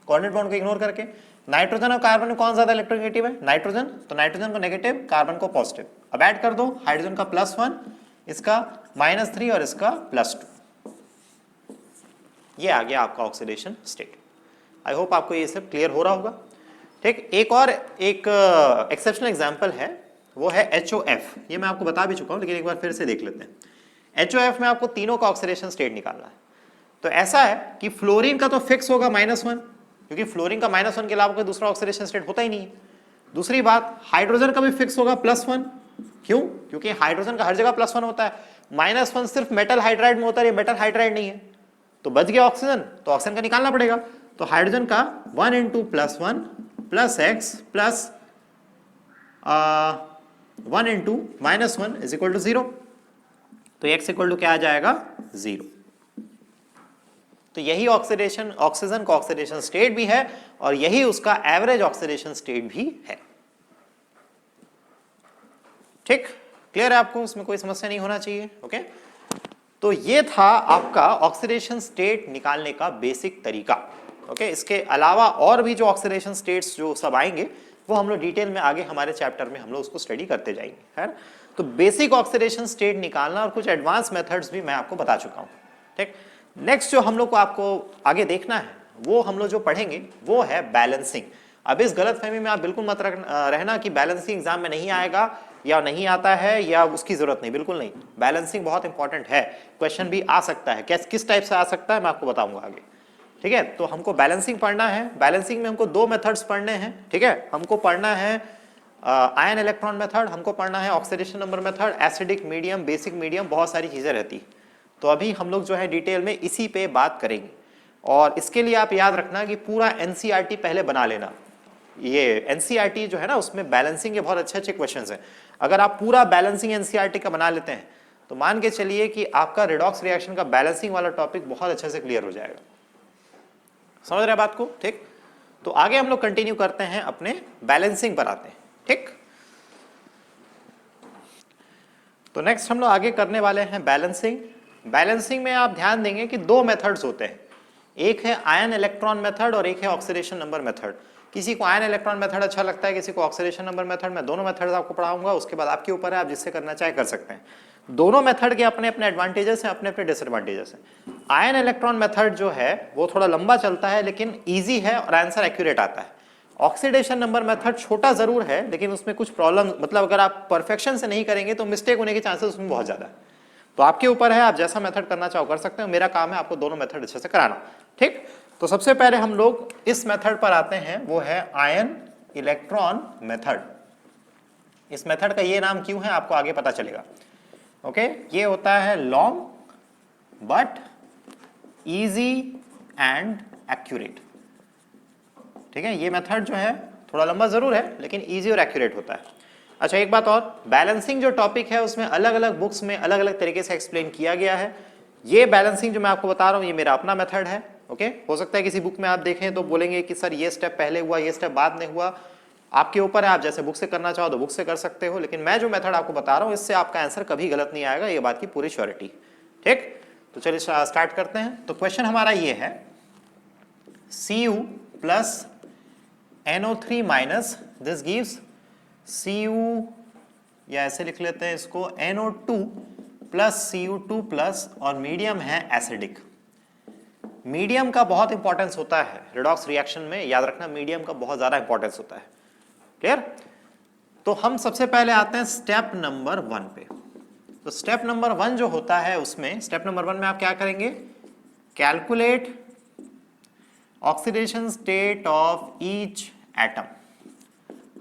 कोऑर्डिनेट बॉन्ड को इग्नोर करके। नाइट्रोजन और कार्बन में कौन ज्यादा इलेक्ट्रोनेगेटिव है? नाइट्रोजन, तो नाइट्रोजन को नेगेटिव, कार्बन को पॉजिटिव। अब ऐड कर दो, हाइड्रोजन का +1, इसका -3 और इसका +2, ये आ गया आपका ऑक्सीडेशन स्टेट। आई होप आपको ये सब क्लियर हो रहा होगा। ठीक, एक और एक एक्सेप्शनल एग्जांपल है, वो है HOF। ये मैं आपको बता भी चुका हूं, लेकिन एक बार फिर से देख लेते हैं। HOF में आपको तीनों का ऑक्सीडेशन स्टेट निकालना है। तो ऐसा है कि फ्लोरीन का तो फिक्स होगा -1, क्योंकि फ्लोरीन का -1 के अलावा कोई दूसरा ऑक्सीडेशन स्टेट होता ही नहीं है। दूसरी बात, हाइड्रोजन का भी फिक्स होगा +1। क्यों? क्योंकि हाइड्रोजन का हर जगह +1 होता है। -1 सिर्फ मेटल हाइड्राइड में होता है, ये मेटल हाइड्राइड नहीं है, तो बच गया ऑक्सीजन, तो ऑक्सीजन का निकालना पड़ेगा। तो हाइड्रोजन का 1 × +1 + x + 1 × -1 = 0। तो x = क्या आ जाएगा? 0। तो यही ऑक्सीडेशन, ऑक्सीजन का ऑक्सीडेशन स्टेट भी है और यही उसका एवरेज ऑक्सीडेशन स्टेट भी है। ठीक, क्लियर है आपको? इसमें कोई समस्या नहीं होना चाहिए। ओके, तो ये था आपका ऑक्सीडेशन स्टेट निकालने का बेसिक तरीका। ओके इसके अलावा और भी जो ऑक्सीडेशन स्टेट्स जो सब आएंगे वो हम लोग डिटेल में आगे हमारे चैप्टर में हम लोग उसको स्टडी करते जाएंगे, है। तो बेसिक ऑक्सीडेशन स्टेट निकालना और कुछ एडवांस मेथड्स भी मैं आपको बता चुका हूँ, ठीक। नेक्स्ट जो हम लोग को आपको आगे देखना है वो हम लोग जो पढ़ेंगे वो है बैलेंसिंग। अब इस गलतफहमी में आप बिल्कुल मत रहना कि बैलेंसिंग एग्जाम में नहीं आएगा या नहीं आता है या उसकी जरूरत नहीं, बिल्कुल नहीं। बैलेंसिंग बहुत इंपॉर्टेंट है, क्वेश्चन भी आ सकता है, किस टाइप से आ सकता है मैं आपको बताऊंगा आगे, ठीक है। तो हमको बैलेंसिंग पढ़ना है। बैलेंसिंग में हमको दो मेथड्स पढ़ने हैं, ठीक है। हमको पढ़ना है आयन इलेक्ट्रॉन मेथड, हमको पढ़ना है oxidation number method, acidic medium, basic medium, बहुत सारी चीजें रहती। तो अभी हम लोग जो है डिटेल में इसी पे बात करेंगे। और इसके लिए आप याद रखना कि पूरा एनसीईआरटी पहले बना लेना। ये एनसीईआरटी जो है ना उसमें बैलेंसिंग के बहुत अच्छे अच्छे क्वेश्चंस हैं। अगर आप पूरा बैलेंसिंग एनसीईआरटी का बना लेते हैं तो मान के चलिए कि आपका रिडॉक्स रिएक्शन का बैलेंसिंग वाला टॉपिक बहुत अच्छे से क्लियर हो जाएगा। समझ रहे बात को, ठीक। तो आगे हम लोग कंटिन्यू करते हैं, अपने बैलेंसिंग पर आते हैं, ठीक। तो नेक्स्ट हम लोग आगे करने वाले हैं बैलेंसिंग। बैलेंसिंग में आप ध्यान देंगे कि दो मेथड्स होते हैं, एक है आयन इलेक्ट्रॉन मेथड और एक है ऑक्सीडेशन नंबर मेथड। किसी को आयन इलेक्ट्रॉन मेथड अच्छा लगता है, किसी को ऑक्सीडेशन नंबर मेथड। मैं दोनों मेथड्स आपको पढ़ाऊंगा, उसके बाद आपके ऊपर है, आप जिससे करना चाहे कर सकते हैं। दोनों मेथड के अपने अपने एडवांटेजेस हैं, अपने अपने डिसएडवांटेजेस हैं। आयन इलेक्ट्रॉन मेथड जो है वो थोड़ा लंबा चलता है लेकिन ईजी है और आंसर एक्यूरेट आता है। ऑक्सीडेशन नंबर मेथड छोटा जरूर है लेकिन उसमें कुछ प्रॉब्लम, मतलब अगर आप परफेक्शन से नहीं करेंगे तो मिस्टेक होने के चांसेस उसमें बहुत ज्यादा है। तो आपके ऊपर है, आप जैसा मेथड करना चाहो कर सकते हो। मेरा काम है आपको दोनों मेथड अच्छे से कराना, ठीक। तो सबसे पहले हम लोग इस मेथड पर आते हैं, वो है आयन इलेक्ट्रॉन मेथड। इस मेथड का ये नाम क्यों है आपको आगे पता चलेगा, ओके। ये होता है long but easy and accurate, ठीक है। ये मेथड जो है थोड़ा लंबा जरूर है लेकिन इजी और एक्यूरेट होता है। अच्छा एक बात और, बैलेंसिंग जो टॉपिक है उसमें अलग अलग बुक्स में अलग अलग तरीके से एक्सप्लेन किया गया है। ये बैलेंसिंग जो मैं आपको बता रहा हूं ये मेरा अपना मेथड है, ओके। हो सकता है किसी बुक में आप देखें तो बोलेंगे कि सर ये स्टेप पहले हुआ, ये स्टेप बाद में हुआ। आपके ऊपर है, आप जैसे बुक से करना चाहो तो बुक से कर सकते हो, लेकिन मैं जो मेथड आपको बता रहा हूँ इससे आपका आंसर कभी गलत नहीं आएगा, ये बात की पूरी श्योरिटी, ठीक। तो चलिए स्टार्ट करते हैं। तो क्वेश्चन हमारा ये है, Cu plus NO3 minus, this gives Cu, या ऐसे लिख लेते हैं इसको, NO2 प्लस Cu2 प्लस, और मीडियम है एसिडिक। मीडियम का बहुत इंपॉर्टेंस होता है रिडॉक्स रिएक्शन में, याद रखना मीडियम का बहुत ज्यादा इंपॉर्टेंस होता है, क्लियर। तो हम सबसे पहले आते हैं स्टेप नंबर 1 पे। तो स्टेप नंबर 1 जो होता है उसमें, स्टेप नंबर 1 में आप क्या करेंगे, calculate oxidation state of each atom.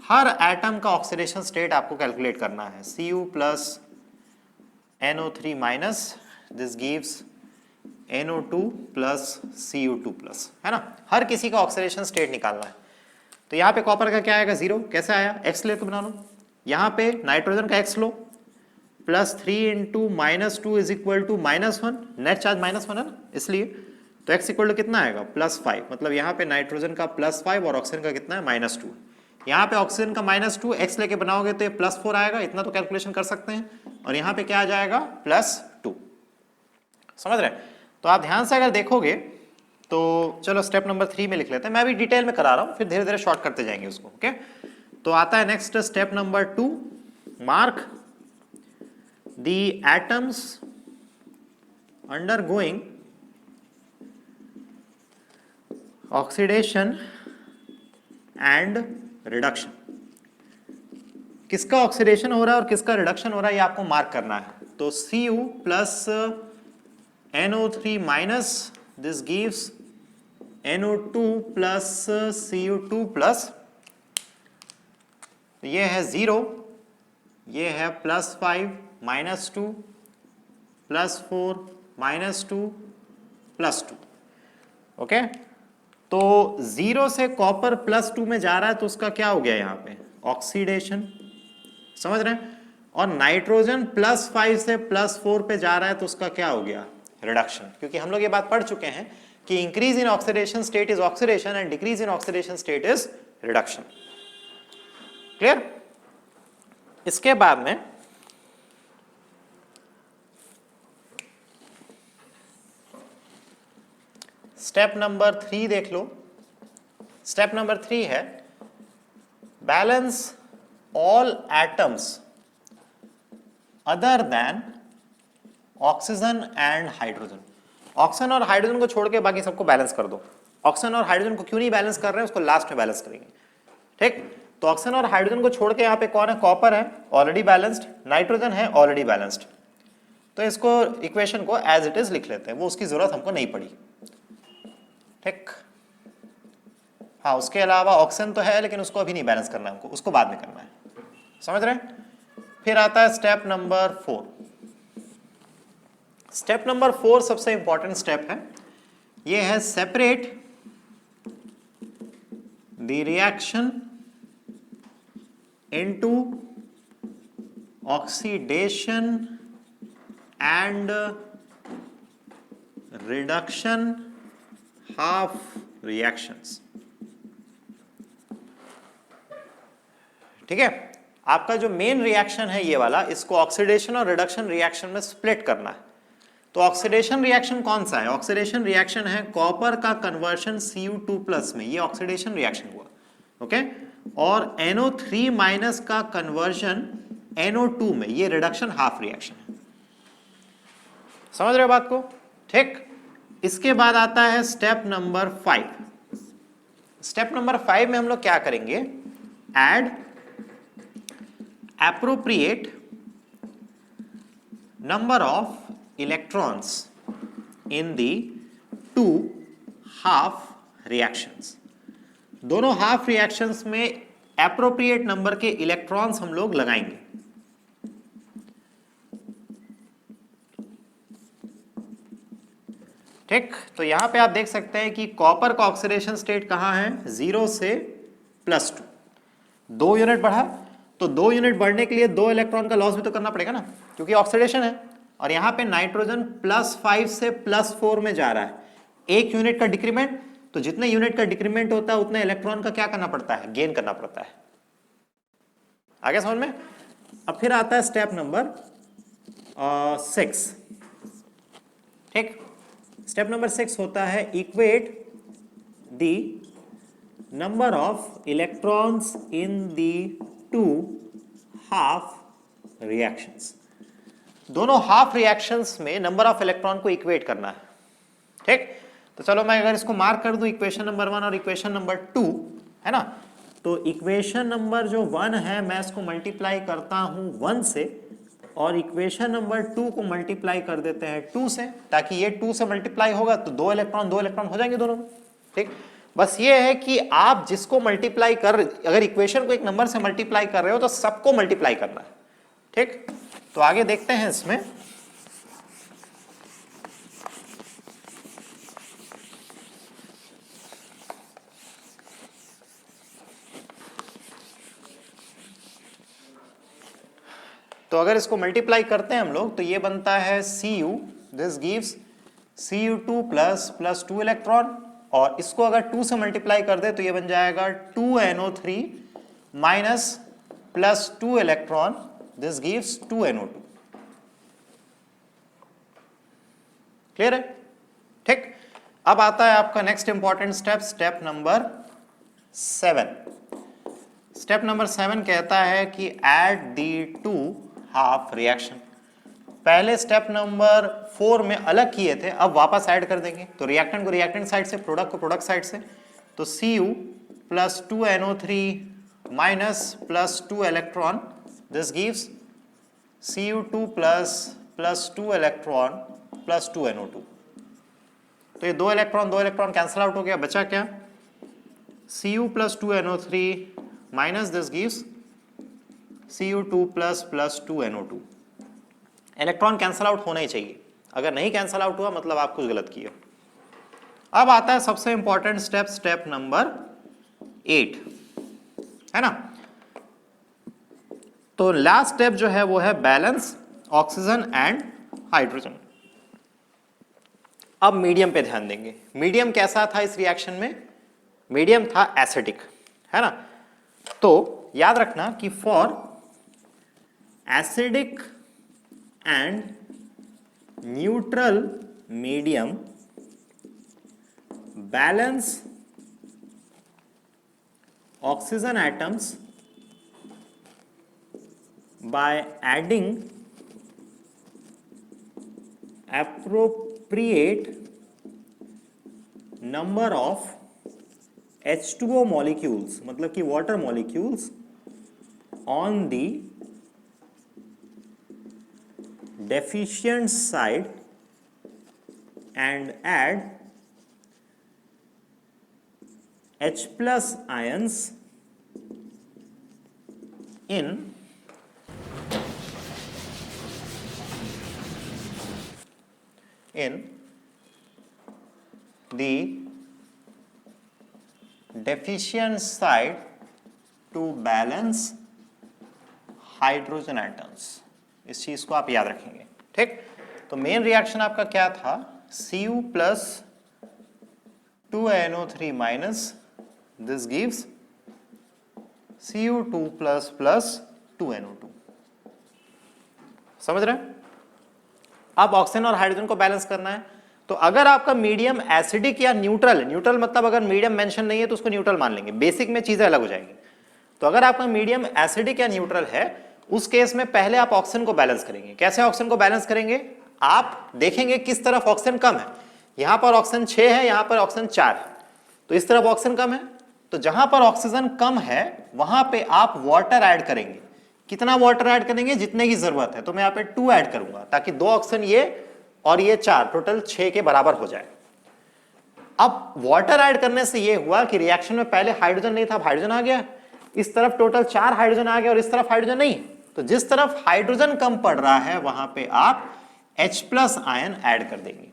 Her atom का ऑक्सीडेशन स्टेट आपको कैलकुलेट करना है। Cu plus NO3 minus, this gives NO2 plus Cu2 plus, है ना। हर किसी का ऑक्सीडेशन स्टेट निकालना है। तो यहाँ पे कॉपर का क्या आएगा, 0। कैसे आया, x ले तो बना लो। यहाँ पे नाइट्रोजन का x लो, plus 3 into -2 is equal to -1, net charge -1 है ना, इसलिए तो x इक्वल टू कितना आएगा, +5। मतलब यहाँ पे नाइट्रोजन का +5 और ऑक्सीजन का कितना है, -2। यहाँ पे ऑक्सीजन का -2 x लेके बनाओगे तो ये +4 आएगा, इतना तो कैलकुलेशन कर सकते हैं। और यहाँ पे क्या आ जाएगा, +2। समझ रहे हैं। तो आप ध्यान से अगर देखोगे तो चलो स्टेप नंबर 3 में लिख लेते हैं, मैं भी डिटेल में करा रहा हूं, फिर धीरे धीरे शॉर्ट करते जाएंगे उसको, ओके। तो आता है next step number 2, mark the atoms undergoing oxidation and reduction. किसका ऑक्सीडेशन हो रहा है और किसका रिडक्शन हो रहा है ये आपको मार्क करना है। तो Cu plus NO3 minus, this gives NO2 plus Cu2 plus, ये है 0, ये है +5 -2 +4 -2 +2, ओके। तो 0 से कॉपर +2 में जा रहा है तो उसका क्या हो गया यहाँ पे, ऑक्सीडेशन, समझ रहे हैं। और नाइट्रोजन +5 से +4 पे जा रहा है तो उसका क्या हो गया, रिडक्शन। क्योंकि हम लोग ये बात पढ़ चुके हैं कि increase in oxidation state is oxidation and decrease in oxidation state is reduction, clear. इसके बाद में स्टेप नंबर 3 देख लो। स्टेप नंबर 3 है balance all atoms other than oxygen and hydrogen. Oxygen और हाइड्रोजन को छोड़ के बाकी सबको बैलेंस कर दो। ऑक्सीजन और हाइड्रोजन को क्यों नहीं बैलेंस कर रहे हैं उसको लास्ट में बैलेंस करेंगे। ठीक, तो ऑक्सीजन और हाइड्रोजन को छोड़ के यहाँ पे कौन है, कॉपर है ऑलरेडी बैलेंस्ड, नाइट्रोजन है ऑलरेडी बैलेंस्ड। तो इसको इक्वेशन को एज इट इज लिख लेते हैं, वो उसकी जरूरत हमको नहीं पड़ी। ठीक, हाँ उसके अलावा ऑक्सीजन तो है लेकिन उसको अभी नहीं बैलेंस करना है हमको, उसको बाद में करना है, समझ रहे हैं। फिर आता है स्टेप नंबर 4। स्टेप नंबर 4 सबसे इंपॉर्टेंट स्टेप है, ये है separate the reaction into oxidation and reduction half reactions. ठीक है, आपका जो मेन रिएक्शन है ये वाला, इसको ऑक्सीडेशन और रिडक्शन रिएक्शन में स्प्लिट करना है। तो ऑक्सीडेशन रिएक्शन कौन सा है, ऑक्सीडेशन रिएक्शन है कॉपर का कन्वर्शन Cu2+ में, ये ऑक्सीडेशन रिएक्शन हुआ। ओके, और NO3- का कन्वर्शन NO2 में, ये रिडक्शन हाफ रिएक्शन है। समझ रहे हो बात को। ठीक, इसके बाद आता है स्टेप नंबर 5। स्टेप नंबर 5 में हम लोग क्या करेंगे, add appropriate number of electrons in the two half reactions। दोनों हाफ रिएक्शंस में appropriate नंबर के इलेक्ट्रॉन्स हम लोग लगाएंगे। ठीक, तो यहां पे आप देख सकते हैं कि कॉपर का ऑक्सीडेशन स्टेट कहां है, 0 से +2, 2 यूनिट बढ़ा, तो 2 यूनिट बढ़ने के लिए 2 इलेक्ट्रॉन का लॉस भी तो करना पड़ेगा ना, क्योंकि ऑक्सीडेशन है। और यहाँ पे नाइट्रोजन +5 से +4 में जा रहा है, 1 यूनिट का डिक्रीमेंट, तो जितने यूनिट का डिक्रीमेंट होता है उतने इलेक्ट्रॉन का क्या करना पड़ता है, गेन करना पड़ता है। आगे समझ में। अब फिर आता है स्टेप नंबर 6। ठीक, स्टेप नंबर 6 होता है equate the number of electrons in the two half reactions. दोनों हाफ रिएक्शंस में नंबर ऑफ इलेक्ट्रॉन को इक्वेट करना है। ठीक, तो चलो मैं अगर इसको मार्क कर दूं, इक्वेशन नंबर 1 और इक्वेशन नंबर 2 है ना, तो इक्वेशन नंबर जो 1 है मैं इसको मल्टीप्लाई करता हूं 1 से, और इक्वेशन नंबर 2 को मल्टीप्लाई कर देते हैं 2 से, ताकि ये 2 से मल्टीप्लाई होगा तो 2 इलेक्ट्रॉन हो जाएंगे दोनों में। ठीक, बस ये है कि आप जिसको मल्टीप्लाई अगर इक्वेशन को एक नंबर से मल्टीप्लाई कर रहे हो तो सबको मल्टीप्लाई करना है। ठीक, तो आगे देखते हैं इसमें। तो अगर इसको मल्टीप्लाई करते हैं हम लोग तो ये बनता है Cu, this gives Cu2 plus 2 electron, और इसको अगर 2 से मल्टीप्लाई कर दे तो ये बन जाएगा 2NO3 minus plus 2 electron, this gives 2NO2। Clear है। ठीक, अब आता है आपका next important step, step number 7। Step number 7 कहता है कि add the two half reaction. पहले स्टेप नंबर 4 में अलग किए थे, अब वापस ऐड कर देंगे। तो रिएक्टेंट को रिएक्टेंट साइड से, प्रोडक्ट को प्रोडक्ट साइड से, तो Cu plus 2NO3 minus plus 2 electron, this gives Cu2 plus 2 electron plus 2NO2। तो ये 2 इलेक्ट्रॉन कैंसिल आउट हो गया, बचा क्या, Cu plus 2NO3 minus this gives Cu2 plus 2NO2। Electron cancel out होना ही चाहिए, अगर नहीं कैंसिल आउट हुआ मतलब आप कुछ गलत किए। अब आता है सबसे इंपॉर्टेंट स्टेप, स्टेप नंबर 8 है ना। तो लास्ट स्टेप जो है वो है बैलेंस ऑक्सीजन एंड हाइड्रोजन। अब मीडियम पे ध्यान देंगे। मीडियम कैसा था इस रिएक्शन में, मीडियम था एसिडिक, है ना। तो याद रखना कि for acidic and neutral medium balance oxygen atoms by adding appropriate number of H2O molecules, मतलब कि water molecules on the deficient side and add H plus ions in the deficient side to balance hydrogen atoms. इस चीज को आप याद रखेंगे, ठीक। तो मेन रिएक्शन आपका क्या था, Cu plus 2NO3 minus, this gives Cu2 plus plus 2NO2। समझ रहे हैं? अब ऑक्सीजन और हाइड्रोजन को बैलेंस करना है। तो अगर आपका मीडियम एसिडिक या न्यूट्रल, न्यूट्रल मतलब अगर मीडियम मेंशन नहीं है तो उसको न्यूट्रल मान लेंगे, बेसिक में चीजें अलग हो जाएंगी। तो अगर आपका मीडियम एसिडिक या न्यूट्रल है, उस केस में पहले आप ऑक्सीजन को बैलेंस करेंगे। कैसे ऑक्सीजन को बैलेंस करेंगे, आप देखेंगे किस तरफ ऑक्सीजन कम है। यहां पर ऑक्सीजन 6 है, यहां पर ऑक्सीजन 4 है, तो इस तरफ ऑक्सीजन कम है। तो जहां पर ऑक्सीजन कम है वहां पे आप वाटर ऐड करेंगे। कितना वाटर ऐड करेंगे, जितने की जरूरत है। तो मैं यहाँ पे 2 ऐड करूंगा ताकि 2 ऑक्सीजन ये और ये 4, टोटल 6 के बराबर हो जाए। अब वाटर ऐड करने से ये हुआ कि रिएक्शन में पहले हाइड्रोजन नहीं था, अब हाइड्रोजन आ गया। इस तरफ टोटल 4 हाइड्रोजन आ गया और इस तरफ हाइड्रोजन नहीं। तो जिस तरफ हाइड्रोजन कम पड़ रहा है वहां पे आप H प्लस आयन ऐड कर देंगे।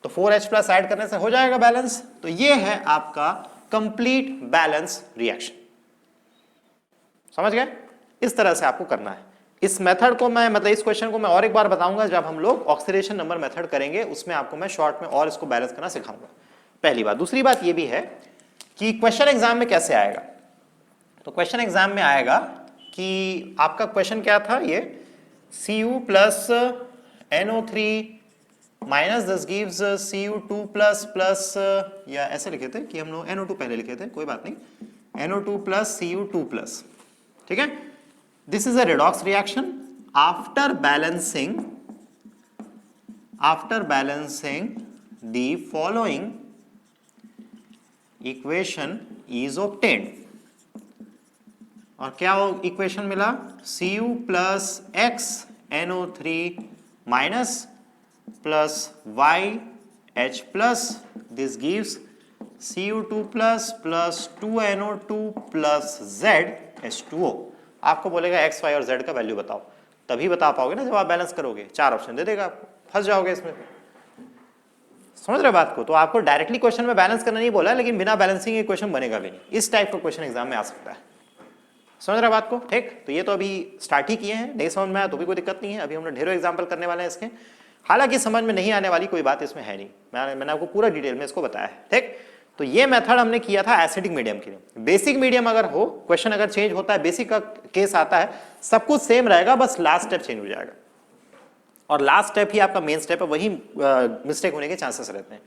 तो 4H प्लस ऐड करने से हो जाएगा बैलेंस। तो ये है आपका कंप्लीट बैलेंस रिएक्शन। समझ गए? इस तरह से आपको करना है। इस मेथड को मैं, मतलब इस क्वेश्चन को मैं और एक बार बताऊंगा जब हम लोग ऑक्सीडेशन नंबर मेथड करेंगे, उसमें आपको मैं शॉर्ट में और इसको बैलेंस करना सिखाऊंगा। पहली बात। दूसरी बात ये भी है कि क्वेश्चन एग्जाम में कैसे आएगा। तो क्वेश्चन एग्जाम में आएगा कि आपका क्वेश्चन क्या था, ये Cu plus NO3 minus this gives Cu2 plus plus, या ऐसे लिखे थे कि हम लोग NO2 पहले लिखे थे, कोई बात नहीं, NO2 प्लस Cu2 प्लस, ठीक है। This is a redox reaction after balancing the following equation is obtained। और क्या इक्वेशन मिला, Cu plus x NO3 minus plus y H plus, this gives Cu2 plus plus 2NO2 plus Z H2O। आपको बोलेगा x, y और z का value बताओ, तभी बता पाओगे ना जब आप बैलेंस करोगे। 4 ऑप्शन दे देगा आपको, फंस जाओगे इसमें। समझ रहे बात को? तो आपको डायरेक्टली क्वेश्चन में बैलेंस करना नहीं बोला, लेकिन बिना बैलेंसिंग के क्वेश्चन बनेगा भी नहीं। इस टाइप का क्वेश्चन एग्जाम में आ सकता है। समझ रहे बात को? ठीक। तो ये तो अभी स्टार्ट ही किए हैं, नहीं समझ में आया तो भी कोई दिक्कत नहीं है। अभी हम लोग ढेरों एग्जाम्पल करने वाले हैं इसके। हालांकि समझ में नहीं आने वाली कोई बात इसमें है नहीं, मैंने आपको पूरा डिटेल में इसको बताया है। ठीक। तो ये मेथड हमने किया था एसिडिक मीडियम के लिए। बेसिक मीडियम अगर हो, क्वेश्चन अगर चेंज होता है, बेसिक का केस आता है, सब कुछ सेम रहेगा, बस लास्ट स्टेप चेंज हो जाएगा। और लास्ट स्टेप ही आपका मेन स्टेप है, वही मिस्टेक होने के चांसेस रहते हैं।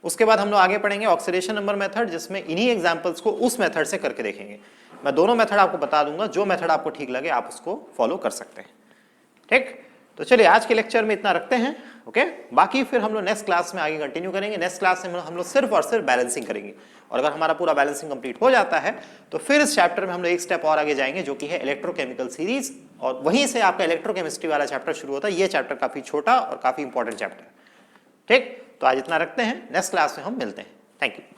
उसके बाद हम लोग आगे पढ़ेंगे ऑक्सीडेशन नंबर मेथड, जिसमें इन्हीं एग्जांपल्स को उस मेथड से करके देखेंगे। मैं दोनों मेथड आपको बता दूंगा, जो मेथड आपको ठीक लगे आप उसको फॉलो कर सकते हैं। ठीक। तो चलिए आज के लेक्चर में इतना रखते हैं। ओके। बाकी फिर हम लोग नेक्स्ट क्लास में आगे कंटिन्यू करेंगे। नेक्स्ट क्लास में हम लोग सिर्फ और सिर्फ बैलेंसिंग करेंगे, और अगर हमारा पूरा बैलेंसिंग कंप्लीट हो जाता है तो फिर इस चैप्टर में हम लोग एक स्टेप और आगे जाएंगे, जो कि है इलेक्ट्रोकेमिकल सीरीज, और वहीं से आपका इलेक्ट्रोकेमिस्ट्री वाला चैप्टर शुरू होता है। ये चैप्टर काफी छोटा और काफी इंपॉर्टेंट चैप्टर है। ठीक। तो आज इतना रखते हैं, नेक्स्ट क्लास में हम मिलते हैं। Thank you.